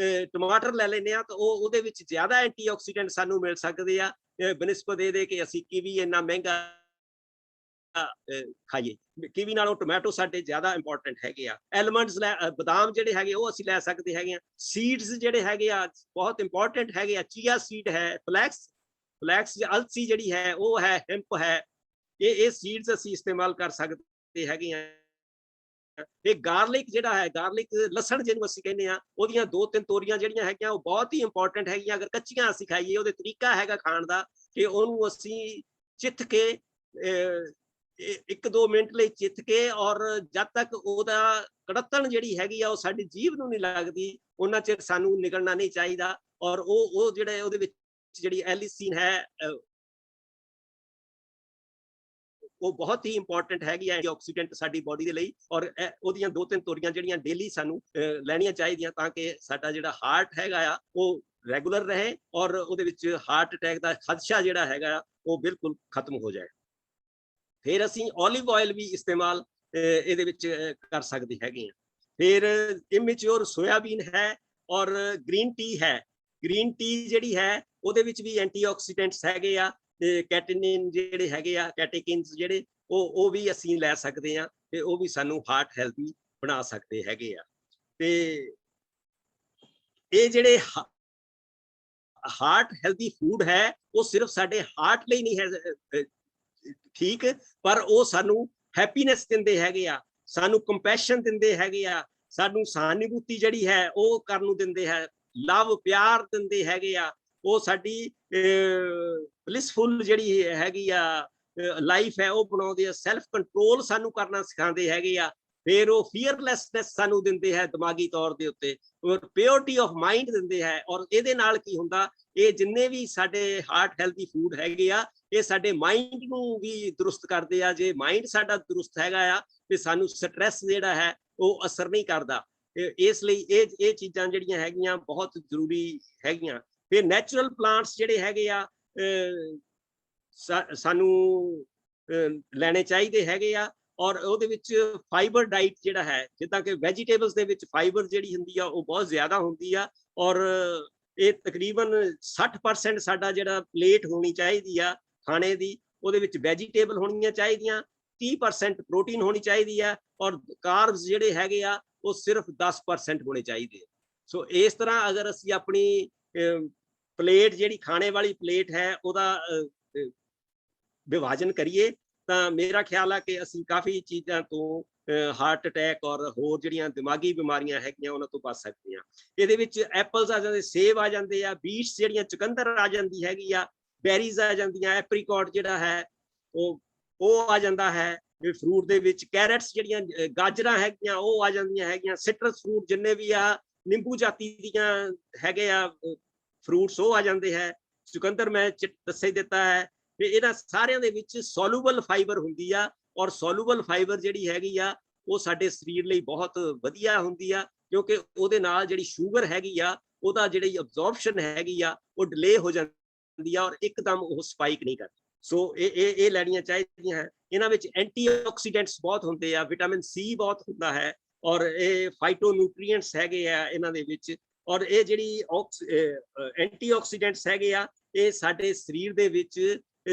ਟਮਾਟਰ ਲੈ ਲੈਂਦੇ ਆ, ਤਾਂ ਉਹਦੇ ਵਿੱਚ ਜ਼ਿਆਦਾ ਐਂਟੀਆਕਸੀਡੈਂਟ ਸਾਨੂੰ ਮਿਲ ਸਕਦੇ ਆ ਬਨਿਸਬਤ ਇਹਦੇ ਕਿ ਅਸੀਂ ਕੀਵੀ ਇੰਨਾ ਮਹਿੰਗਾ ਖਾਈਏ। ਕੀਵੀ ਨਾਲੋਂ ਟੋਮੈਟੋ ਸਾਡੇ ਜ਼ਿਆਦਾ ਇੰਪੋਰਟੈਂਟ ਹੈਗੇ ਆ। ਐਲਮੰਡਸ ਬਦਾਮ ਜਿਹੜੇ ਹੈਗੇ ਉਹ ਅਸੀਂ ਲੈ ਸਕਦੇ ਹੈਗੇ ਆ। ਸੀਡਸ ਜਿਹੜੇ ਹੈਗੇ ਆ ਬਹੁਤ ਇੰਪੋਰਟੈਂਟ ਹੈਗੇ ਆ। ਚੀਆ ਸੀਡ ਹੈ, ਫਲੈਕਸ ਅਲਸੀ ਜਿਹੜੀ ਹੈ ਉਹ ਹੈ, ਹਿੰਪ ਹੈ, ਇਹ ਸੀਡਸ ਅਸੀਂ ਇਸਤੇਮਾਲ ਕਰ ਸਕਦੇ ਹੈਗੇ ਆ। ਇਹ ਗਾਰਲਿਕ ਜਿਹੜਾ ਹੈ, ਗਾਰਲਿਕ ਲਸਣ ਜਿਹਨੂੰ ਅਸੀਂ ਕਹਿੰਦੇ ਆ, ਉਹਦੀਆਂ 2-3 ਤੋਰੀਆਂ ਜਿਹੜੀਆਂ ਹੈਗੀਆਂ ਉਹ ਬਹੁਤ ਹੀ ਇੰਪੋਰਟੈਂਟ ਹੈਗੀਆਂ। ਅਗਰ ਕੱਚੀਆਂ ਅਸੀਂ ਖਾਈਏ, ਉਹਦੇ ਤਰੀਕਾ ਹੈਗਾ ਖਾਣ ਦਾ ਕਿ ਉਹਨੂੰ ਅਸੀਂ ਚਿੱਥ ਕੇ 1-2 ਮਿੰਟ ਲਈ ਚਿੱਥ ਕੇ, ਔਰ ਜਦ ਤੱਕ ਉਹਦਾ ਕੜਤਣ ਜਿਹੜੀ ਹੈਗੀ ਆ ਉਹ ਸਾਡੀ ਜੀਭ ਨੂੰ ਨਹੀਂ ਲੱਗਦੀ, ਉਹਨਾਂ ਚਿਰ ਸਾਨੂੰ ਨਿਕਲਣਾ ਨਹੀਂ ਚਾਹੀਦਾ। ਔਰ ਉਹ ਜਿਹੜੇ ਉਹਦੇ ਵਿੱਚ ਜਿਹੜੀ ਐਲਿਸੀਨ ਹੈ ਉਹ ਬਹੁਤ ਹੀ ਇੰਪੋਰਟੈਂਟ ਹੈਗੀ ਹੈ ਐਂਟੀਆਕਸੀਡੈਂਟ ਸਾਡੀ ਬੋਡੀ ਦੇ ਲਈ। ਔਰ ਉਹਦੀਆਂ 2-3 ਤੋਰੀਆਂ ਜਿਹੜੀਆਂ ਡੇਲੀ ਸਾਨੂੰ ਲੈਣੀਆਂ ਚਾਹੀਦੀਆਂ ਤਾਂ ਕਿ ਸਾਡਾ ਜਿਹੜਾ ਹਾਰਟ ਹੈਗਾ ਆ ਉਹ ਰੈਗੂਲਰ ਰਹੇ ਔਰ ਉਹਦੇ ਵਿੱਚ ਹਾਰਟ ਅਟੈਕ ਦਾ ਖਦਸ਼ਾ ਜਿਹੜਾ ਹੈਗਾ ਉਹ ਬਿਲਕੁਲ ਖਤਮ ਹੋ ਜਾਏ। ਫਿਰ ਅਸੀਂ ਓਲਿਵ ਆਇਲ ਵੀ ਇਸਤੇਮਾਲ ਇਹਦੇ ਵਿੱਚ ਕਰ ਸਕਦੇ ਹੈਗੇ ਆ। ਫਿਰ ਇਮੈਚੁਰ ਸੋਇਆਬੀਨ ਹੈ ਔਰ ਗ੍ਰੀਨ ਟੀ ਹੈ। ਗ੍ਰੀਨ ਟੀ ਜਿਹੜੀ ਹੈ ਉਹਦੇ ਵਿੱਚ ਵੀ ਐਂਟੀਆਕਸੀਡੈਂਟਸ ਹੈਗੇ ਆ, ਤੇ ਕੈਟੇਕਿਨ ਜਿਹੜੇ ਹੈਗੇ ਆ, ਕੈਟੇਕਿਨਸ ਜਿਹੜੇ ਉਹ ਵੀ ਅਸੀਂ ਲੈ ਸਕਦੇ ਆ, ਤੇ ਉਹ ਵੀ ਸਾਨੂੰ ਹਾਰਟ ਹੈਲਦੀ ਬਣਾ ਸਕਦੇ ਹੈਗੇ ਆ। ਤੇ ਇਹ ਜਿਹੜੇ ਹਾਰਟ ਹੈਲਦੀ ਫੂਡ ਹੈ ਉਹ ਸਿਰਫ ਸਾਡੇ ਹਾਰਟ ਲਈ ਨਹੀਂ ਹੈ ਠੀਕ, ਪਰ ਉਹ ਸਾਨੂੰ ਹੈਪੀਨੈਸ ਦਿੰਦੇ ਹੈਗੇ ਆ, ਸਾਨੂੰ ਕੰਪੈਸ਼ਨ ਦਿੰਦੇ ਹੈਗੇ ਆ, ਸਾਨੂੰ ਸਹਾਨੁਭੂਤੀ ਜਿਹੜੀ ਹੈ ਉਹ ਕਰਨ ਨੂੰ ਦਿੰਦੇ ਹੈ, ਲਵ ਪਿਆਰ ਦਿੰਦੇ ਹੈਗੇ ਆ, ਉਹ ਸਾਡੀ ਬਲਿਸਫੁਲ ਜਿਹੜੀ ਹੈਗੀ ਆ ਲਾਈਫ ਹੈ ਉਹ ਬਣਾਉਂਦੇ ਆ, ਸੈਲਫ ਕੰਟਰੋਲ ਸਾਨੂੰ ਕਰਨਾ ਸਿਖਾਉਂਦੇ ਹੈਗੇ ਆ। ਫਿਰ ਉਹ ਫੀਅਰਲੈਸਨੈਸ ਸਾਨੂੰ ਦਿੰਦੇ ਹੈ ਦਿਮਾਗੀ ਤੌਰ ਦੇ ਉੱਤੇ, ਔਰ ਪਿਓਰਿਟੀ ਆਫ ਮਾਈਂਡ ਦਿੰਦੇ ਹੈ। ਔਰ ਇਹਦੇ ਨਾਲ ਕੀ ਹੁੰਦਾ, ਇਹ ਜਿੰਨੇ ਵੀ ਸਾਡੇ ਹਾਰਟ ਹੈਲਦੀ ਫੂਡ ਹੈਗੇ ਆ ਇਹ ਸਾਡੇ ਮਾਈਂਡ ਨੂੰ ਵੀ ਦਰੁਸਤ ਕਰਦੇ ਆ। ਜੇ ਮਾਈਂਡ ਸਾਡਾ ਦਰੁਸਤ ਹੈਗਾ ਆ ਤੇ ਸਾਨੂੰ ਸਟ੍ਰੈਸ ਜਿਹੜਾ ਹੈ ਉਹ ਅਸਰ ਨਹੀਂ ਕਰਦਾ। ਇਸ ਲਈ ਇਹ ਚੀਜ਼ਾਂ ਜਿਹੜੀਆਂ ਹੈਗੀਆਂ ਬਹੁਤ ਜ਼ਰੂਰੀ ਹੈਗੀਆਂ। ਫਿਰ ਨੈਚੁਰਲ ਪਲਾਂਟਸ ਜਿਹੜੇ ਹੈਗੇ ਆ ਸਾਨੂੰ ਲੈਣੇ ਚਾਹੀਦੇ ਹੈਗੇ ਆ। ਔਰ ਉਹਦੇ ਵਿੱਚ ਫਾਈਬਰ ਡਾਈਟ ਜਿਹੜਾ ਹੈ, ਜਿੱਦਾਂ ਕਿ ਵੈਜੀਟੇਬਲਸ ਦੇ ਵਿੱਚ ਫਾਈਬਰ ਜਿਹੜੀ ਹੁੰਦੀ ਆ ਉਹ ਬਹੁਤ ਜ਼ਿਆਦਾ ਹੁੰਦੀ ਆ। ਔਰ ਇਹ ਤਕਰੀਬਨ 60% ਸਾਡਾ ਜਿਹੜਾ ਪਲੇਟ ਹੋਣੀ ਚਾਹੀਦੀ ਆ ਖਾਣੇ ਦੀ, ਉਹਦੇ ਵਿੱਚ ਵੈਜੀਟੇਬਲ ਹੋਣੀਆਂ ਚਾਹੀਦੀਆਂ, 30% ਪ੍ਰੋਟੀਨ ਹੋਣੀ ਚਾਹੀਦੀ ਆ, ਔਰ ਕਾਰਬਸ ਜਿਹੜੇ ਹੈਗੇ ਆ ਉਹ ਸਿਰਫ 10% ਹੋਣੇ ਚਾਹੀਦੇ ਆ। ਸੋ ਇਸ ਤਰ੍ਹਾਂ ਅਗਰ ਅਸੀਂ ਆਪਣੀ ਪਲੇਟ ਜਿਹੜੀ ਖਾਣੇ ਵਾਲੀ ਪਲੇਟ ਹੈ ਉਹਦਾ ਵਿਭਾਜਨ ਕਰੀਏ ਤਾਂ ਮੇਰਾ ਖਿਆਲ ਆ ਕਿ ਅਸੀਂ ਕਾਫੀ ਚੀਜ਼ਾਂ ਤੋਂ ਹਾਰਟ ਅਟੈਕ ਔਰ ਹੋਰ ਜਿਹੜੀਆਂ ਦਿਮਾਗੀ ਬਿਮਾਰੀਆਂ ਹੈਗੀਆਂ ਉਹਨਾਂ ਤੋਂ ਬਚ ਸਕਦੇ ਹਾਂ। ਇਹਦੇ ਵਿੱਚ ਐਪਲਸ ਆ ਜਾਂਦੇ, ਸੇਬ ਆ ਜਾਂਦੇ ਆ, ਬੀਟਸ ਜਿਹੜੀਆਂ ਚੁਕੰਦਰ ਆ ਜਾਂਦੀ ਹੈਗੀ ਆ, ਬੈਰੀਜ਼ ਆ ਜਾਂਦੀਆਂ, ਐਪਰੀਕੋਟ ਜਿਹੜਾ ਹੈ ਉਹ ਆ ਜਾਂਦਾ ਹੈ ਫਰੂਟ ਦੇ ਵਿੱਚ, ਕੈਰਟਸ ਜਿਹੜੀਆਂ ਗਾਜਰਾਂ ਹੈਗੀਆਂ ਉਹ ਆ ਜਾਂਦੀਆਂ ਹੈਗੀਆਂ, ਸਿਟਰਸ ਫਰੂਟ ਜਿੰਨੇ ਵੀ ਆ, ਨਿੰਬੂ ਜਾਤੀ ਦੀਆਂ ਹੈਗੇ ਆ ਫਰੂਟਸ ਉਹ ਆ ਜਾਂਦੇ ਹੈ, ਚੁਕੰਦਰ ਮੈਂ ਦੱਸੇ ਦਿੱਤਾ ਹੈ। ਤੇ ਇਹਨਾਂ ਸਾਰਿਆਂ ਦੇ ਵਿੱਚ ਸੋਲੂਬਲ ਫਾਈਬਰ ਹੁੰਦੀ ਆ, ਔਰ ਸੋਲੂਬਲ ਫਾਈਬਰ ਜਿਹੜੀ ਹੈਗੀ ਆ ਉਹ ਸਾਡੇ ਸਰੀਰ ਲਈ ਬਹੁਤ ਵਧੀਆ ਹੁੰਦੀ ਆ, ਕਿਉਂਕਿ ਉਹਦੇ ਨਾਲ ਜਿਹੜੀ ਸ਼ੂਗਰ ਹੈਗੀ ਆ ਉਹਦਾ ਜਿਹੜੀ ਅਬਜ਼ੌਰਪਸ਼ਨ ਹੈਗੀ ਆ ਉਹ ਡਿਲੇ ਹੋ ਜਾਂਦੀ ਆ ਔਰ ਇੱਕਦਮ ਉਹ ਸਪਾਈਕ ਨਹੀਂ ਕਰਦੀ। ਸੋ ਇਹ ਲੈਣੀਆਂ ਚਾਹੀਦੀਆਂ ਹੈ। ਇਹਨਾਂ ਵਿੱਚ ਐਂਟੀਆਕਸੀਡੈਂਟਸ ਬਹੁਤ ਹੁੰਦੇ ਆ, ਵਿਟਾਮਿਨ ਸੀ ਬਹੁਤ ਹੁੰਦਾ ਹੈ, ਔਰ ਇਹ ਫਾਈਟੋ ਨਿਊਟ੍ਰੀਐਂਟਸ ਹੈਗੇ ਆ ਇਹਨਾਂ ਦੇ ਵਿੱਚ। ਔਰ ਇਹ ਜਿਹੜੀ ਐਂਟੀਆਕਸੀਡੈਂਟਸ ਹੈਗੇ ਆ ਇਹ ਸਾਡੇ ਸਰੀਰ ਦੇ ਵਿੱਚ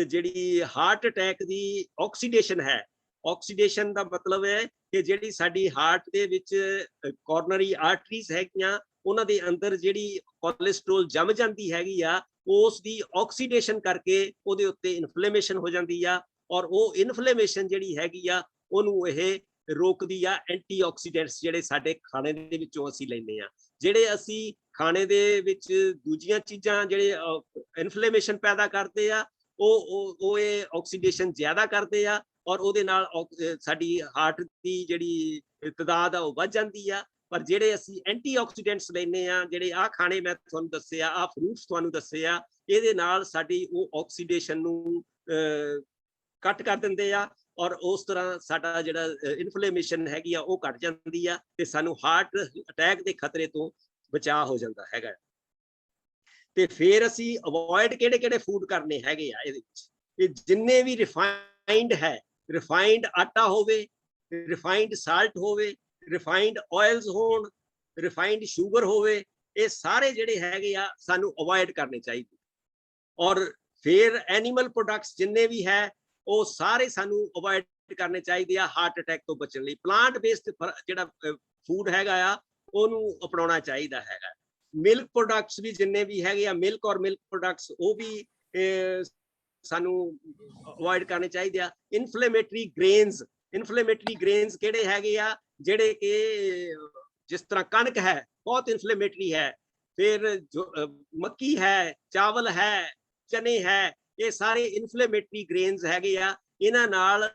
ਜਿਹੜੀ ਹਾਰਟ ਅਟੈਕ ਦੀ ਆਕਸੀਡੇਸ਼ਨ ਹੈ, ਆਕਸੀਡੇਸ਼ਨ ਦਾ ਮਤਲਬ ਹੈ ਕਿ ਜਿਹੜੀ ਸਾਡੀ ਹਾਰਟ ਦੇ ਵਿੱਚ ਕੋਰਨਰੀ ਆਰਟਰੀਜ਼ ਹੈਗੀਆਂ ਉਹਨਾਂ ਦੇ ਅੰਦਰ ਜਿਹੜੀ ਕੋਲੇਸਟ੍ਰੋਲ ਜੰਮ ਜਾਂਦੀ ਹੈਗੀ ਆ ਉਸ ਦੀ ਆਕਸੀਡੇਸ਼ਨ ਕਰਕੇ ਉਹਦੇ ਉੱਤੇ ਇਨਫਲੇਮੇਸ਼ਨ ਹੋ ਜਾਂਦੀ ਆ, ਔਰ ਉਹ ਇਨਫਲੇਮੇਸ਼ਨ ਜਿਹੜੀ ਹੈਗੀ ਆ ਉਹਨੂੰ ਇਹ ਰੋਕਦੀ ਆ ਐਂਟੀਆਕਸੀਡੈਂਟਸ ਜਿਹੜੇ ਸਾਡੇ ਖਾਣੇ ਦੇ ਵਿੱਚੋਂ ਅਸੀਂ ਲੈਂਦੇ ਆ। ਜਿਹੜੇ ਅਸੀਂ ਖਾਣੇ ਦੇ ਵਿੱਚ ਦੂਜੀਆਂ ਚੀਜ਼ਾਂ ਜਿਹੜੇ ਇਨਫਲੇਮੇਸ਼ਨ ਪੈਦਾ ਕਰਦੇ ਆ ਉਹ ਇਹ ਆਕਸੀਡੇਸ਼ਨ ਜ਼ਿਆਦਾ ਕਰਦੇ ਆ, ਔਰ ਉਹਦੇ ਨਾਲ ਸਾਡੀ ਹਾਰਟ ਦੀ ਜਿਹੜੀ ਤਦਾਦ ਆ ਉਹ ਵੱਧ ਜਾਂਦੀ ਆ। ਪਰ ਜਿਹੜੇ ਅਸੀਂ ਐਂਟੀਆਕਸੀਡੈਂਟਸ ਲੈਂਦੇ ਆ, ਜਿਹੜੇ ਆਹ ਖਾਣੇ ਮੈਂ ਤੁਹਾਨੂੰ ਦੱਸੇ ਆ, ਆਹ ਫਰੂਟਸ ਤੁਹਾਨੂੰ ਦੱਸੇ ਆ, ਇਹਦੇ ਨਾਲ ਸਾਡੀ ਉਹ ਆਕਸੀਡੇਸ਼ਨ ਨੂੰ ਕੱਟ ਕਰ ਦਿੰਦੇ ਆ, ਔਰ ਉਸ ਤਰ੍ਹਾਂ ਸਾਡਾ ਜਿਹੜਾ ਇਨਫਲੇਮੇਸ਼ਨ ਹੈਗੀ ਆ ਉਹ ਘਟ ਜਾਂਦੀ ਆ ਤੇ ਸਾਨੂੰ ਹਾਰਟ ਅਟੈਕ ਦੇ ਖਤਰੇ ਤੋਂ ਬਚਾਅ ਹੋ ਜਾਂਦਾ ਹੈਗਾ। ਤੇ ਫਿਰ ਅਸੀਂ ਅਵੋਇਡ ਕਿਹੜੇ ਫੂਡ ਕਰਨੇ ਹੈਗੇ ਆ ਇਹਦੇ ਵਿੱਚ, ਇਹ ਜਿੰਨੇ ਵੀ ਰਿਫਾਈਨਡ ਹੈ, ਰਿਫਾਈਨਡ ਆਟਾ ਹੋਵੇ, ਰਿਫਾਈਨਡ ਸਾਲਟ ਹੋਵੇ, ਰਿਫਾਈਨਡ ਆਇਲਸ ਹੋਣ, ਰਿਫਾਈਨਡ ਸ਼ੂਗਰ ਹੋਵੇ, ਇਹ ਸਾਰੇ ਜਿਹੜੇ ਹੈਗੇ ਆ ਸਾਨੂੰ ਅਵੋਇਡ ਕਰਨੇ ਚਾਹੀਦੇ। ਔਰ ਫਿਰ ਐਨੀਮਲ ਪ੍ਰੋਡਕਟਸ ਜਿੰਨੇ ਵੀ ਹੈ ਉਹ ਸਾਰੇ ਸਾਨੂੰ ਅਵੋਇਡ ਕਰਨੇ ਚਾਹੀਦੇ ਆ ਹਾਰਟ ਅਟੈਕ ਤੋਂ ਬਚਣ ਲਈ। ਪਲਾਂਟ ਬੇਸਡ ਜਿਹੜਾ ਫੂਡ ਹੈਗਾ ਆ ਉਹਨੂੰ ਅਪਣਾਉਣਾ ਚਾਹੀਦਾ ਹੈਗਾ। ਮਿਲਕ ਪ੍ਰੋਡਕਟਸ ਵੀ ਜਿੰਨੇ ਵੀ ਹੈਗੇ ਆ, ਮਿਲਕ ਔਰ ਮਿਲਕ ਪ੍ਰੋਡਕਟਸ, ਉਹ ਵੀ ਸਾਨੂੰ ਅਵੋਇਡ ਕਰਨੇ ਚਾਹੀਦੇ ਆ। ਇਨਫਲੇਮੇਟਰੀ ਗ੍ਰੇਨਸ ਕਿਹੜੇ ਹੈਗੇ ਆ, ਜਿਹੜੇ ਕਿ ਜਿਸ ਤਰ੍ਹਾਂ ਕਣਕ ਹੈ ਬਹੁਤ ਇਨਫਲੇਮੇਟਰੀ ਹੈ, ਫਿਰ ਜੋ ਮੱਕੀ ਹੈ, ਚਾਵਲ ਹੈ, ਚਨੇ ਹੈ, ਇਹ ਸਾਰੇ ਇਨਫਲੇਮੇਟਰੀ ਗ੍ਰੇਨਸ ਹੈਗੇ ਆ। ਇਹਨਾਂ ਨਾਲ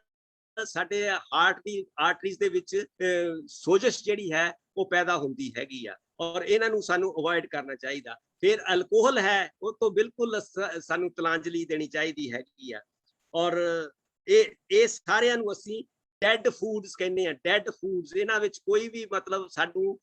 ਸਾਡੇ ਹਾਰਟ ਦੀ ਆਰਟਰੀਜ਼ ਦੇ ਵਿੱਚ ਸੋਜਸ਼ ਜਿਹੜੀ ਹੈ ਉਹ ਪੈਦਾ ਹੁੰਦੀ ਹੈਗੀ ਆ, ਔਰ ਇਹਨਾਂ ਨੂੰ ਸਾਨੂੰ ਅਵੋਇਡ ਕਰਨਾ ਚਾਹੀਦਾ। ਫਿਰ ਅਲਕੋਹਲ ਹੈ, ਉਹ ਤੋਂ ਬਿਲਕੁਲ ਸਾਨੂੰ ਤਲਾਂਜਲੀ ਦੇਣੀ ਚਾਹੀਦੀ ਹੈਗੀ ਆ। ਔਰ ਇਹ ਸਾਰਿਆਂ ਨੂੰ ਅਸੀਂ ਡੈਡ ਫੂਡਸ ਕਹਿੰਦੇ ਆ। ਡੈਡ ਫੂਡਸ, ਇਹਨਾਂ ਵਿੱਚ ਕੋਈ ਵੀ ਮਤਲਬ ਸਾਨੂੰ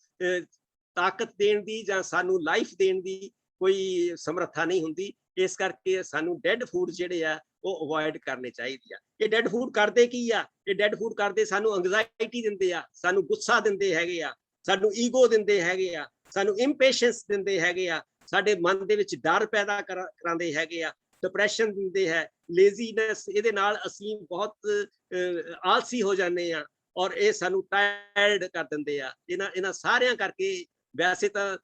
ਤਾਕਤ ਦੇਣ ਦੀ ਜਾਂ ਸਾਨੂੰ ਲਾਈਫ ਦੇਣ ਦੀ ਕੋਈ ਸਮਰੱਥਾ ਨਹੀਂ ਹੁੰਦੀ। ਇਸ ਕਰਕੇ ਸਾਨੂੰ ਡੈਡ ਫੂਡ ਜਿਹੜੇ ਆ ਉਹ ਅਵੋਇਡ ਕਰਨੇ ਚਾਹੀਦੇ ਆ। ਇਹ ਡੈਡ ਫੂਡ ਕਰਦੇ ਕੀ ਆ? ਇਹ ਡੈਡ ਫੂਡ ਕਰਦੇ ਸਾਨੂੰ ਐਂਗਜ਼ਾਇਟੀ ਦਿੰਦੇ ਆ, ਸਾਨੂੰ ਗੁੱਸਾ ਦਿੰਦੇ ਹੈਗੇ ਆ, ਸਾਨੂੰ ਈਗੋ ਦਿੰਦੇ ਹੈਗੇ ਆ, ਸਾਨੂੰ ਇੰਪੇਸ਼ੈਂਸ ਦਿੰਦੇ ਹੈਗੇ ਆ, ਸਾਡੇ ਮਨ ਦੇ ਵਿੱਚ ਡਰ ਪੈਦਾ ਕਰਾਉਂਦੇ ਹੈਗੇ ਆ, ਡਿਪਰੈਸ਼ਨ ਦਿੰਦੇ ਹੈ, ਲੇਜ਼ੀਨੈਸ। ਇਹਦੇ ਨਾਲ ਅਸੀਂ ਬਹੁਤ ਆਲਸੀ ਹੋ ਜਾਂਦੇ ਆ ਔਰ ਇਹ ਸਾਨੂੰ ਟਾਇਰਡ ਕਰ ਦਿੰਦੇ ਆ। ਇਹਨਾਂ ਸਾਰਿਆਂ ਕਰਕੇ ਵੈਸੇ ਤਾਂ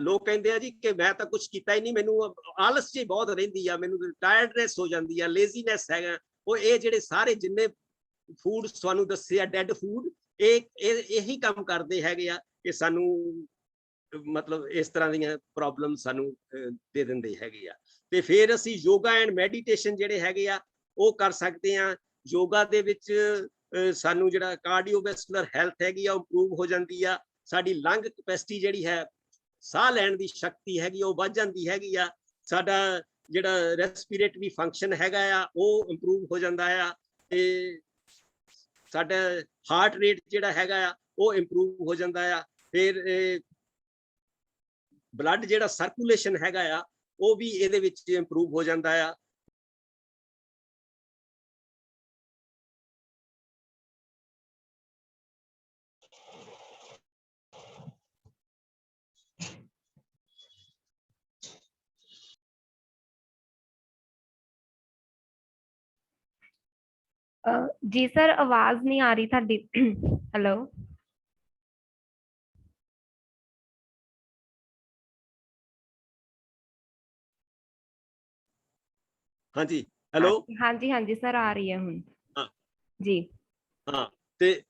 ਲੋਕ ਕਹਿੰਦੇ ਆ ਜੀ ਕਿ ਮੈਂ ਤਾਂ ਕੁਝ ਕੀਤਾ ਹੀ ਨਹੀਂ, ਮੈਨੂੰ ਆਲਸ ਜੀ ਬਹੁਤ ਰਹਿੰਦੀ ਆ, ਮੈਨੂੰ ਟਾਇਰਡਨੈਸ ਹੋ ਜਾਂਦੀ ਆ, ਲੇਜ਼ੀਨੈਸ ਹੈਗਾ। ਉਹ ਇਹ ਜਿਹੜੇ ਸਾਰੇ ਜਿੰਨੇ ਫੂਡ ਤੁਹਾਨੂੰ ਦੱਸੇ ਆ ਡੈਡ ਫੂਡ, ਇਹੀ ਕੰਮ ਕਰਦੇ ਹੈਗੇ ਆ ਕਿ ਸਾਨੂੰ ਮਤਲਬ ਇਸ ਤਰ੍ਹਾਂ ਦੀਆਂ ਪ੍ਰੋਬਲਮ ਸਾਨੂੰ ਦੇ ਦਿੰਦੇ ਹੈਗੇ ਆ। ਤੇ ਫਿਰ ਅਸੀਂ ਯੋਗਾ ਐਂਡ ਮੈਡੀਟੇਸ਼ਨ ਜਿਹੜੇ ਹੈਗੇ ਆ ਉਹ ਕਰ ਸਕਦੇ ਆ। ਯੋਗਾ ਦੇ ਵਿੱਚ ਸਾਨੂੰ ਜਿਹੜਾ ਕਾਰਡੀਓਵੈਸਕੂਲਰ ਹੈਲਥ ਹੈਗੀ ਆ ਉਹ ਇੰਪਰੂਵ ਹੋ ਜਾਂਦੀ ਆ। ਸਾਡੀ ਲੰਗ ਕਪੈਸਿਟੀ ਜਿਹੜੀ ਹੈ, ਸਾਹ ਲੈਣ ਦੀ ਸ਼ਕਤੀ ਹੈਗੀ ਉਹ ਵੱਧ ਜਾਂਦੀ ਹੈਗੀ ਆ। ਸਾਡਾ ਜਿਹੜਾ ਰੈਸਪੀਰੇਟਰੀ ਫੰਕਸ਼ਨ ਹੈਗਾ ਆ ਉਹ ਇੰਪਰੂਵ ਹੋ ਜਾਂਦਾ ਆ। ਤੇ ਸਾਡਾ ਹਾਰਟ ਰੇਟ ਜਿਹੜਾ ਹੈਗਾ ਆ ਉਹ ਇੰਪਰੂਵ ਹੋ ਜਾਂਦਾ ਆ। ਫਿਰ ਬਲੱਡ ਜਿਹੜਾ ਸਰਕੂਲੇਸ਼ਨ ਹੈਗਾ ਆ ਉਹ ਵੀ ਇਹਦੇ ਵਿੱਚ ਇੰਪਰੂਵ ਹੋ ਜਾਂਦਾ ਆ। ਜੀ ਸਰ, ਆਵਾਜ਼ ਨਹੀਂ ਆ ਰਹੀ ਤੁਹਾਡੀ। ਹੈਲੋ। ਹਾਂਜੀ, ਹੈਲੋ। ਹਾਂਜੀ ਹਾਂਜੀ ਸਰ, ਆ ਰਹੀ ਹੈ ਹੁਣ। ਜੀ ਹਾਂ, ਤੇ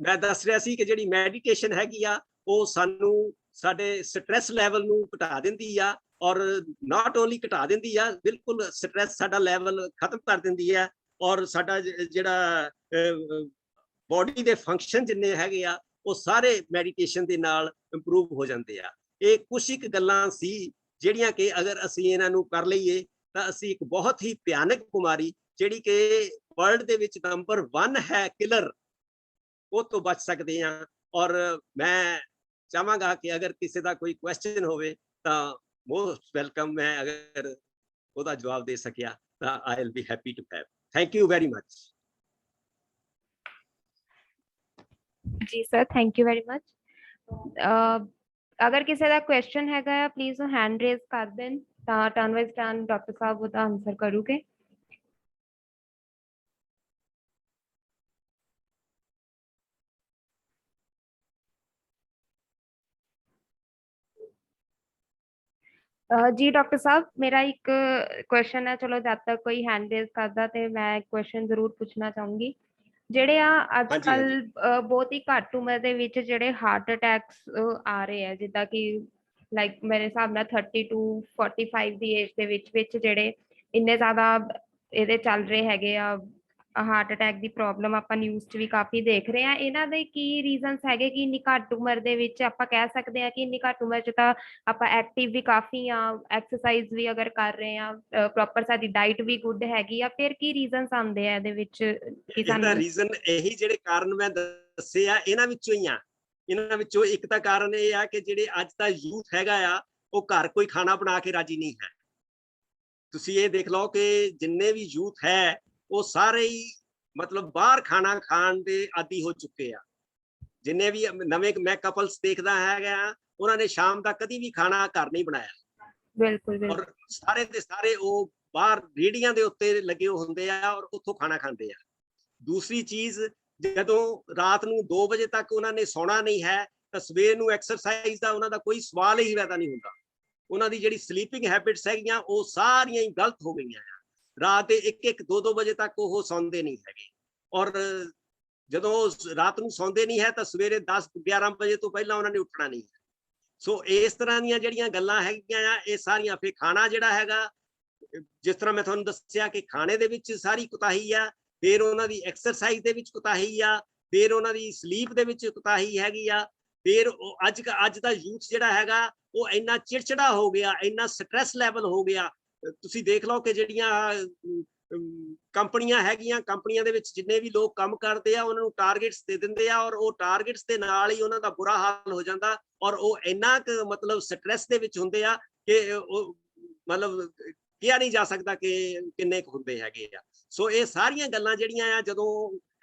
ਮੈਂ ਦੱਸ ਰਿਹਾ ਸੀ ਕਿ ਜਿਹੜੀ ਮੈਡੀਟੇਸ਼ਨ ਹੈਗੀ ਆ ਉਹ ਸਾਨੂੰ ਸਾਡੇ ਸਟ੍ਰੈਸ ਲੈਵਲ ਨੂੰ ਘਟਾ ਦਿੰਦੀ ਆ, ਔਰ ਨਾਟ ਓਨਲੀ ਘਟਾ ਦਿੰਦੀ ਆ, ਬਿਲਕੁਲ ਸਟ੍ਰੈਸ ਸਾਡਾ ਲੈਵਲ ਖਤਮ ਕਰ ਦਿੰਦੀ ਆ। ਔਰ ਸਾਡਾ ਜਿਹੜਾ ਬੋਡੀ ਦੇ ਫੰਕਸ਼ਨ ਜਿੰਨੇ ਹੈਗੇ ਆ ਉਹ ਸਾਰੇ ਮੈਡੀਟੇਸ਼ਨ ਦੇ ਨਾਲ ਇੰਪਰੂਵ ਹੋ ਜਾਂਦੇ ਆ। ਇਹ ਕੁਛ ਇੱਕ ਗੱਲਾਂ ਸੀ ਜਿਹੜੀਆਂ ਕਿ ਅਗਰ ਅਸੀਂ ਇਹਨਾਂ ਨੂੰ ਕਰ ਲਈਏ ਤਾਂ ਅਸੀਂ ਇੱਕ ਬਹੁਤ ਹੀ ਭਿਆਨਕ ਬਿਮਾਰੀ ਜਿਹੜੀ ਕਿ ਵਰਲਡ ਦੇ ਵਿੱਚ ਨੰਬਰ 1 ਹੈ ਕਿਲਰ, ਉਹ ਤੋਂ ਬਚ ਸਕਦੇ ਹਾਂ। ਔਰ ਮੈਂ ਚਾਹਾਂਗਾ ਕਿ ਅਗਰ ਕਿਸੇ ਦਾ ਕੋਈ ਕੁਐਸਚਨ ਹੋਵੇ ਤਾਂ ਮੋਸਟ ਵੈਲਕਮ। ਮੈਂ ਅਗਰ ਉਹਦਾ ਜਵਾਬ ਦੇ ਸਕਿਆ ਤਾਂ I will be happy to have. Thank you very much. ਜੀ sir, thank you very much. ਅਗਰ ਕਿਸੇ ਦਾ ਕੁਐਸਚਨ ਹੈਗਾ ਆ ਪਲੀਜ਼ ਉਹ ਹੈਂਡ ਰੇਜ਼ ਕਰ ਦੇਣ ਤਾਂ ਟਰਨ ਵਾਈਜ਼ ਟਰਨ ਡਾਕਟਰ ਸਾਹਿਬ ਉਹਦਾ ਆਨਸਰ ਕਰੂਗੇ। ਜੀ ਡਾਕਟਰ ਸਾਹਿਬ, ਮੇਰਾ ਇੱਕ ਕੁਐਸਚਨ ਹੈ। ਚਲੋ ਜਦ ਤੱਕ ਕੋਈ ਹੈਂਡ ਰੇਜ਼ ਕਰਦਾ ਤੇ ਮੈਂ ਕੁਐਸਚਨ ਜ਼ਰੂਰ ਪੁੱਛਣਾ ਚਾਹੂੰਗੀ। ਜਿਹੜੇ ਆ ਅੱਜ ਕੱਲ ਬਹੁਤ ਹੀ ਘੱਟ ਉਮਰ ਦੇ ਵਿੱਚ ਜਿਹੜੇ ਹਾਰਟ ਅਟੈਕਸ ਆ ਰਹੇ ਆ, ਜਿੱਦਾਂ ਕਿ ਲਾਈਕ ਮੇਰੇ ਹਿਸਾਬ ਨਾਲ 30 to 45 ਦੀ ਏਜ ਦੇ ਵਿੱਚ ਜਿਹੜੇ ਇੰਨੇ ਜ਼ਿਆਦਾ ਇਹਦੇ ਚੱਲ ਰਹੇ ਹੈਗੇ ਆ ਹਾਰਟ ਅਟੈਕ ਦੀ ਪ੍ਰੋਬਲਮ, ਆਪਾਂ ਨਿਊਜ਼ 'ਚ ਵੀ ਕਾਫੀ ਦੇਖ ਰਹੇ ਆ। ਇਹਨਾਂ ਦੇ ਕੀ ਰੀਜ਼ਨਸ ਹੈਗੇ ਕਿ ਇੰਨੀ ਘੱਟ ਉਮਰ ਦੇ ਵਿੱਚ ਆਪਾਂ ਕਹਿ ਸਕਦੇ ਆ ਕਿ ਇੰਨੀ ਘੱਟ ਉਮਰ 'ਚ ਤਾਂ ਆਪਾਂ ਐਕਟਿਵ ਵੀ ਕਾਫੀ ਆ, ਐਕਸਰਸਾਈਜ਼ ਵੀ ਅਗਰ ਕਰ ਰਹੇ ਆ, ਪ੍ਰੋਪਰ ਸਾਡੀ ਡਾਈਟ ਵੀ ਗੁੱਡ ਹੈਗੀ ਆ, ਫਿਰ ਕੀ ਰੀਜ਼ਨਸ ਆਉਂਦੇ ਆ ਇਹਦੇ ਵਿੱਚ? ਇਹਦਾ ਰੀਜ਼ਨ ਇਹੀ ਜਿਹੜੇ ਕਾਰਨ ਮੈਂ ਦੱਸੇ ਆ ਇਹਨਾਂ ਵਿੱਚੋਂ ਹੀ ਆ। ਇਹਨਾਂ ਵਿੱਚੋਂ ਇੱਕ ਤਾਂ ਕਾਰਨ ਇਹ ਆ ਕਿ ਜਿਹੜੇ ਅੱਜ ਦਾ ਯੂਥ ਹੈਗਾ ਆ ਉਹ ਘਰ ਕੋਈ ਖਾਣਾ ਬਣਾ ਕੇ ਰਾਜੀ ਨਹੀਂ ਹੈ। ਤੁਸੀਂ ਇਹ ਦੇਖ ਲਓ ਕਿ ਜਿੰਨੇ ਵੀ ਯੂਥ ਹੈ ਉਹ ਸਾਰੇ ਹੀ ਮਤਲਬ ਬਾਹਰ ਖਾਣਾ ਖਾਣ ਦੇ ਆਦੀ ਹੋ ਚੁੱਕੇ ਆ। ਜਿੰਨੇ ਵੀ ਨਵੇਂ ਮੈਂ ਕਪਲਸ ਦੇਖਦਾ ਹੈਗਾ, ਉਹਨਾਂ ਨੇ ਸ਼ਾਮ ਦਾ ਕਦੀ ਵੀ ਖਾਣਾ ਘਰ ਨਹੀਂ ਬਣਾਇਆ। ਬਿਲਕੁਲ ਔਰ ਸਾਰੇ ਦੇ ਸਾਰੇ ਉਹ ਬਾਹਰ ਰੇਹੜੀਆਂ ਦੇ ਉੱਤੇ ਲੱਗੇ ਹੁੰਦੇ ਆ ਔਰ ਉੱਥੋਂ ਖਾਣਾ ਖਾਂਦੇ ਆ। ਦੂਸਰੀ ਚੀਜ਼, ਜਦੋਂ ਰਾਤ ਨੂੰ 2 ਵਜੇ ਤੱਕ ਉਹਨਾਂ ਨੇ ਸੌਣਾ ਨਹੀਂ ਹੈ ਤਾਂ ਸਵੇਰ ਨੂੰ ਐਕਸਰਸਾਈਜ਼ ਦਾ ਉਹਨਾਂ ਦਾ ਕੋਈ ਸਵਾਲ ਹੀ ਪੈਦਾ ਨਹੀਂ ਹੁੰਦਾ। ਉਹਨਾਂ ਦੀ ਜਿਹੜੀ ਸਲੀਪਿੰਗ ਹੈਬਿਟਸ ਹੈਗੀਆਂ ਉਹ ਸਾਰੀਆਂ ਹੀ ਗਲਤ ਹੋ ਗਈਆਂ ਆ। ਰਾਤ ਦੇ 1-1, 2-2 ਵਜੇ ਤੱਕ ਉਹ ਸੌਂਦੇ ਨਹੀਂ ਹੈਗੇ, ਔਰ ਜਦੋਂ ਰਾਤ ਨੂੰ ਸੌਂਦੇ ਨਹੀਂ ਹੈ ਤਾਂ ਸਵੇਰੇ 10-11 ਵਜੇ ਤੋਂ ਪਹਿਲਾਂ ਉਹਨਾਂ ਨੇ ਉੱਠਣਾ ਨਹੀਂ ਹੈ। ਸੋ ਇਸ ਤਰ੍ਹਾਂ ਦੀਆਂ ਜਿਹੜੀਆਂ ਗੱਲਾਂ ਹੈਗੀਆਂ ਆ, ਇਹ ਸਾਰੀਆਂ, ਫਿਰ ਖਾਣਾ ਜਿਹੜਾ ਹੈਗਾ, ਜਿਸ ਤਰ੍ਹਾਂ ਮੈਂ ਤੁਹਾਨੂੰ ਦੱਸਿਆ ਕਿ ਖਾਣੇ ਦੇ ਵਿੱਚ ਸਾਰੀ ਕੁਤਾਹੀ ਆ, ਫਿਰ ਉਹਨਾਂ ਦੀ ਐਕਸਰਸਾਈਜ਼ ਦੇ ਵਿੱਚ ਕੁਤਾਹੀ ਆ, ਫਿਰ ਉਹਨਾਂ ਦੀ ਸਲੀਪ ਦੇ ਵਿੱਚ ਕੁਤਾਹੀ ਹੈਗੀ ਆ। ਫਿਰ ਅੱਜ ਦਾ ਯੂਥ ਜਿਹੜਾ ਹੈਗਾ ਉਹ ਇੰਨਾ ਚਿੜਚਿੜਾ ਹੋ ਗਿਆ, ਇੰਨਾ ਸਟ੍ਰੈਸ ਲੈਵਲ ਹੋ ਗਿਆ। ਤੁਸੀਂ ਦੇਖ ਲਓ ਕਿ ਜਿਹੜੀਆਂ ਕੰਪਨੀਆਂ ਹੈਗੀਆਂ, ਕੰਪਨੀਆਂ ਦੇ ਵਿੱਚ ਜਿੰਨੇ ਵੀ ਲੋਕ ਕੰਮ ਕਰਦੇ ਆ ਉਹਨਾਂ ਨੂੰ ਟਾਰਗੇਟਸ ਦੇ ਦਿੰਦੇ ਆ, ਔਰ ਉਹ ਟਾਰਗੇਟਸ ਦੇ ਨਾਲ ਹੀ ਉਹਨਾਂ ਦਾ ਬੁਰਾ ਹਾਲ ਹੋ ਜਾਂਦਾ, ਔਰ ਉਹ ਇੰਨਾ ਕੁ ਮਤਲਬ ਸਟ੍ਰੈਸ ਦੇ ਵਿੱਚ ਹੁੰਦੇ ਆ ਕਿ ਉਹ ਮਤਲਬ ਕਿਹਾ ਨਹੀਂ ਜਾ ਸਕਦਾ ਕਿ ਕਿੰਨੇ ਕੁ ਹੁੰਦੇ ਹੈਗੇ ਆ। ਸੋ ਇਹ ਸਾਰੀਆਂ ਗੱਲਾਂ ਜਿਹੜੀਆਂ ਆ ਜਦੋਂ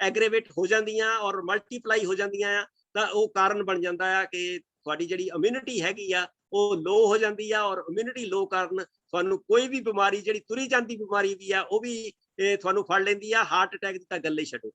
ਐਗਰੇਵੇਟ ਹੋ ਜਾਂਦੀਆਂ ਔਰ ਮਲਟੀਪਲਾਈ ਹੋ ਜਾਂਦੀਆਂ ਆ ਤਾਂ ਉਹ ਕਾਰਨ ਬਣ ਜਾਂਦਾ ਆ ਕਿ ਤੁਹਾਡੀ ਜਿਹੜੀ ਇਮਿਊਨਿਟੀ ਹੈਗੀ ਆ ਉਹ ਲੋ ਹੋ ਜਾਂਦੀ ਆ, ਔਰ ਇਮਿਊਨਿਟੀ ਲੋ ਕਾਰਨ ਤੁਹਾਨੂੰ ਕੋਈ ਵੀ ਬਿਮਾਰੀ, ਜਿਹੜੀ ਤੁਰੀ ਜਾਂਦੀ ਬਿਮਾਰੀ ਵੀ ਆ, ਉਹ ਵੀ ਤੁਹਾਨੂੰ ਫੜ ਲੈਂਦੀ ਆ। ਹਾਰਟ ਅਟੈਕ ਦੀ ਤਾਂ ਗੱਲ ਹੀ ਛੱਡੋ।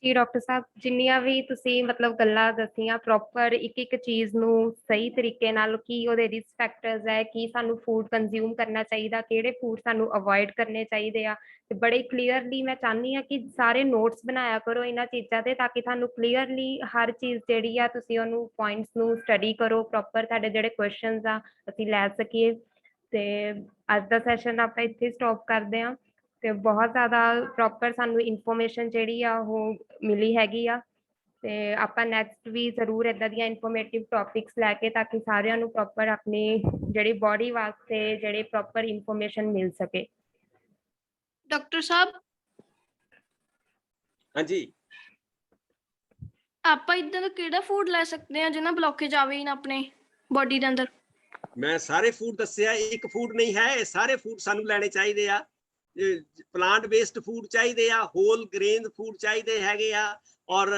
ਜੀ ਡਾਕਟਰ ਸਾਹਿਬ, ਜਿੰਨੀਆਂ ਵੀ ਤੁਸੀਂ ਮਤਲਬ ਗੱਲਾਂ ਦੱਸੀਆਂ, ਪ੍ਰੋਪਰ ਇੱਕ ਚੀਜ਼ ਨੂੰ ਸਹੀ ਤਰੀਕੇ ਨਾਲ, ਕੀ ਉਹਦੇ ਰਿਸਕ ਫੈਕਟਰਸ ਹੈ, ਕੀ ਸਾਨੂੰ ਫੂਡ ਕੰਜ਼ਿਊਮ ਕਰਨਾ ਚਾਹੀਦਾ, ਕਿਹੜੇ ਫੂਡ ਸਾਨੂੰ ਅਵੋਇਡ ਕਰਨੇ ਚਾਹੀਦੇ ਆ, ਤੇ ਬੜੇ ਕਲੀਅਰਲੀ ਮੈਂ ਚਾਹੁੰਦੀ ਹਾਂ ਕਿ ਸਾਰੇ ਨੋਟਸ ਬਣਾਇਆ ਕਰੋ ਇਹਨਾਂ ਚੀਜ਼ਾਂ ਦੇ, ਤਾਂ ਕਿ ਤੁਹਾਨੂੰ ਕਲੀਅਰਲੀ ਹਰ ਚੀਜ਼ ਜਿਹੜੀ ਆ ਤੁਸੀਂ ਉਹਨੂੰ ਪੁਆਇੰਟਸ ਨੂੰ ਸਟੱਡੀ ਕਰੋ ਪ੍ਰੋਪਰ, ਤੁਹਾਡੇ ਜਿਹੜੇ ਕੁਐਸਚਨਸ ਆ ਅਸੀਂ ਲੈ ਸਕੀਏ। ਤੇ ਅੱਜ ਦਾ ਸੈਸ਼ਨ ਆਪਾਂ ਇੱਥੇ ਸਟਾਪ ਕਰਦੇ ਹਾਂ। ਤੇ ਬਹੁਤ ਜ਼ਿਆਦਾ ਪ੍ਰੋਪਰ ਸਾਨੂੰ ਇਨਫੋਰਮੇਸ਼ਨ ਜਿਹੜੀ ਆ ਉਹ ਮਿਲੀ ਹੈਗੀ ਆ, ਤੇ ਆਪਾਂ ਨੈਕਸਟ ਵੀ ਜ਼ਰੂਰ ਏਦਾਂ ਦੀਆਂ ਇਨਫੋਰਮੇਟਿਵ ਟੌਪਿਕਸ ਲੈ ਕੇ, ਤਾਂ ਕਿ ਸਾਰਿਆਂ ਨੂੰ ਪ੍ਰੋਪਰ ਆਪਣੀ ਜਿਹੜੀ ਬੋਡੀ ਵਾਸਤੇ ਜਿਹੜੀ ਪ੍ਰੋਪਰ ਇਨਫੋਰਮੇਸ਼ਨ ਮਿਲ ਸਕੇ। ਡਾਕਟਰ ਸਾਹਿਬ, ਹਾਂਜੀ, ਆਪਾਂ ਇਦਾਂ ਦਾ ਕਿਹੜਾ ਫੂਡ ਲੈ ਸਕਦੇ ਆ ਜਿਹਨਾਂ ਬਲੋਕੇਜ ਆਵੇ ਹੀ ਨਾ ਆਪਣੇ ਬੋਡੀ ਦੇ ਅੰਦਰ? ਮੈਂ ਸਾਰੇ ਫੂਡ ਦੱਸਿਆ, ਇੱਕ ਫੂਡ ਨਹੀਂ ਹੈ, ਇਹ ਸਾਰੇ ਫੂਡ ਸਾਨੂੰ ਲੈਣੇ ਚਾਹੀਦੇ ਆ। ਪਲਾਂਟ ਬੇਸਡ ਫੂਡ ਚਾਹੀਦੇ ਆ, ਹੋਲ ਗ੍ਰੇਨ ਫੂਡ ਚਾਹੀਦੇ ਹੈਗੇ ਆ, ਔਰ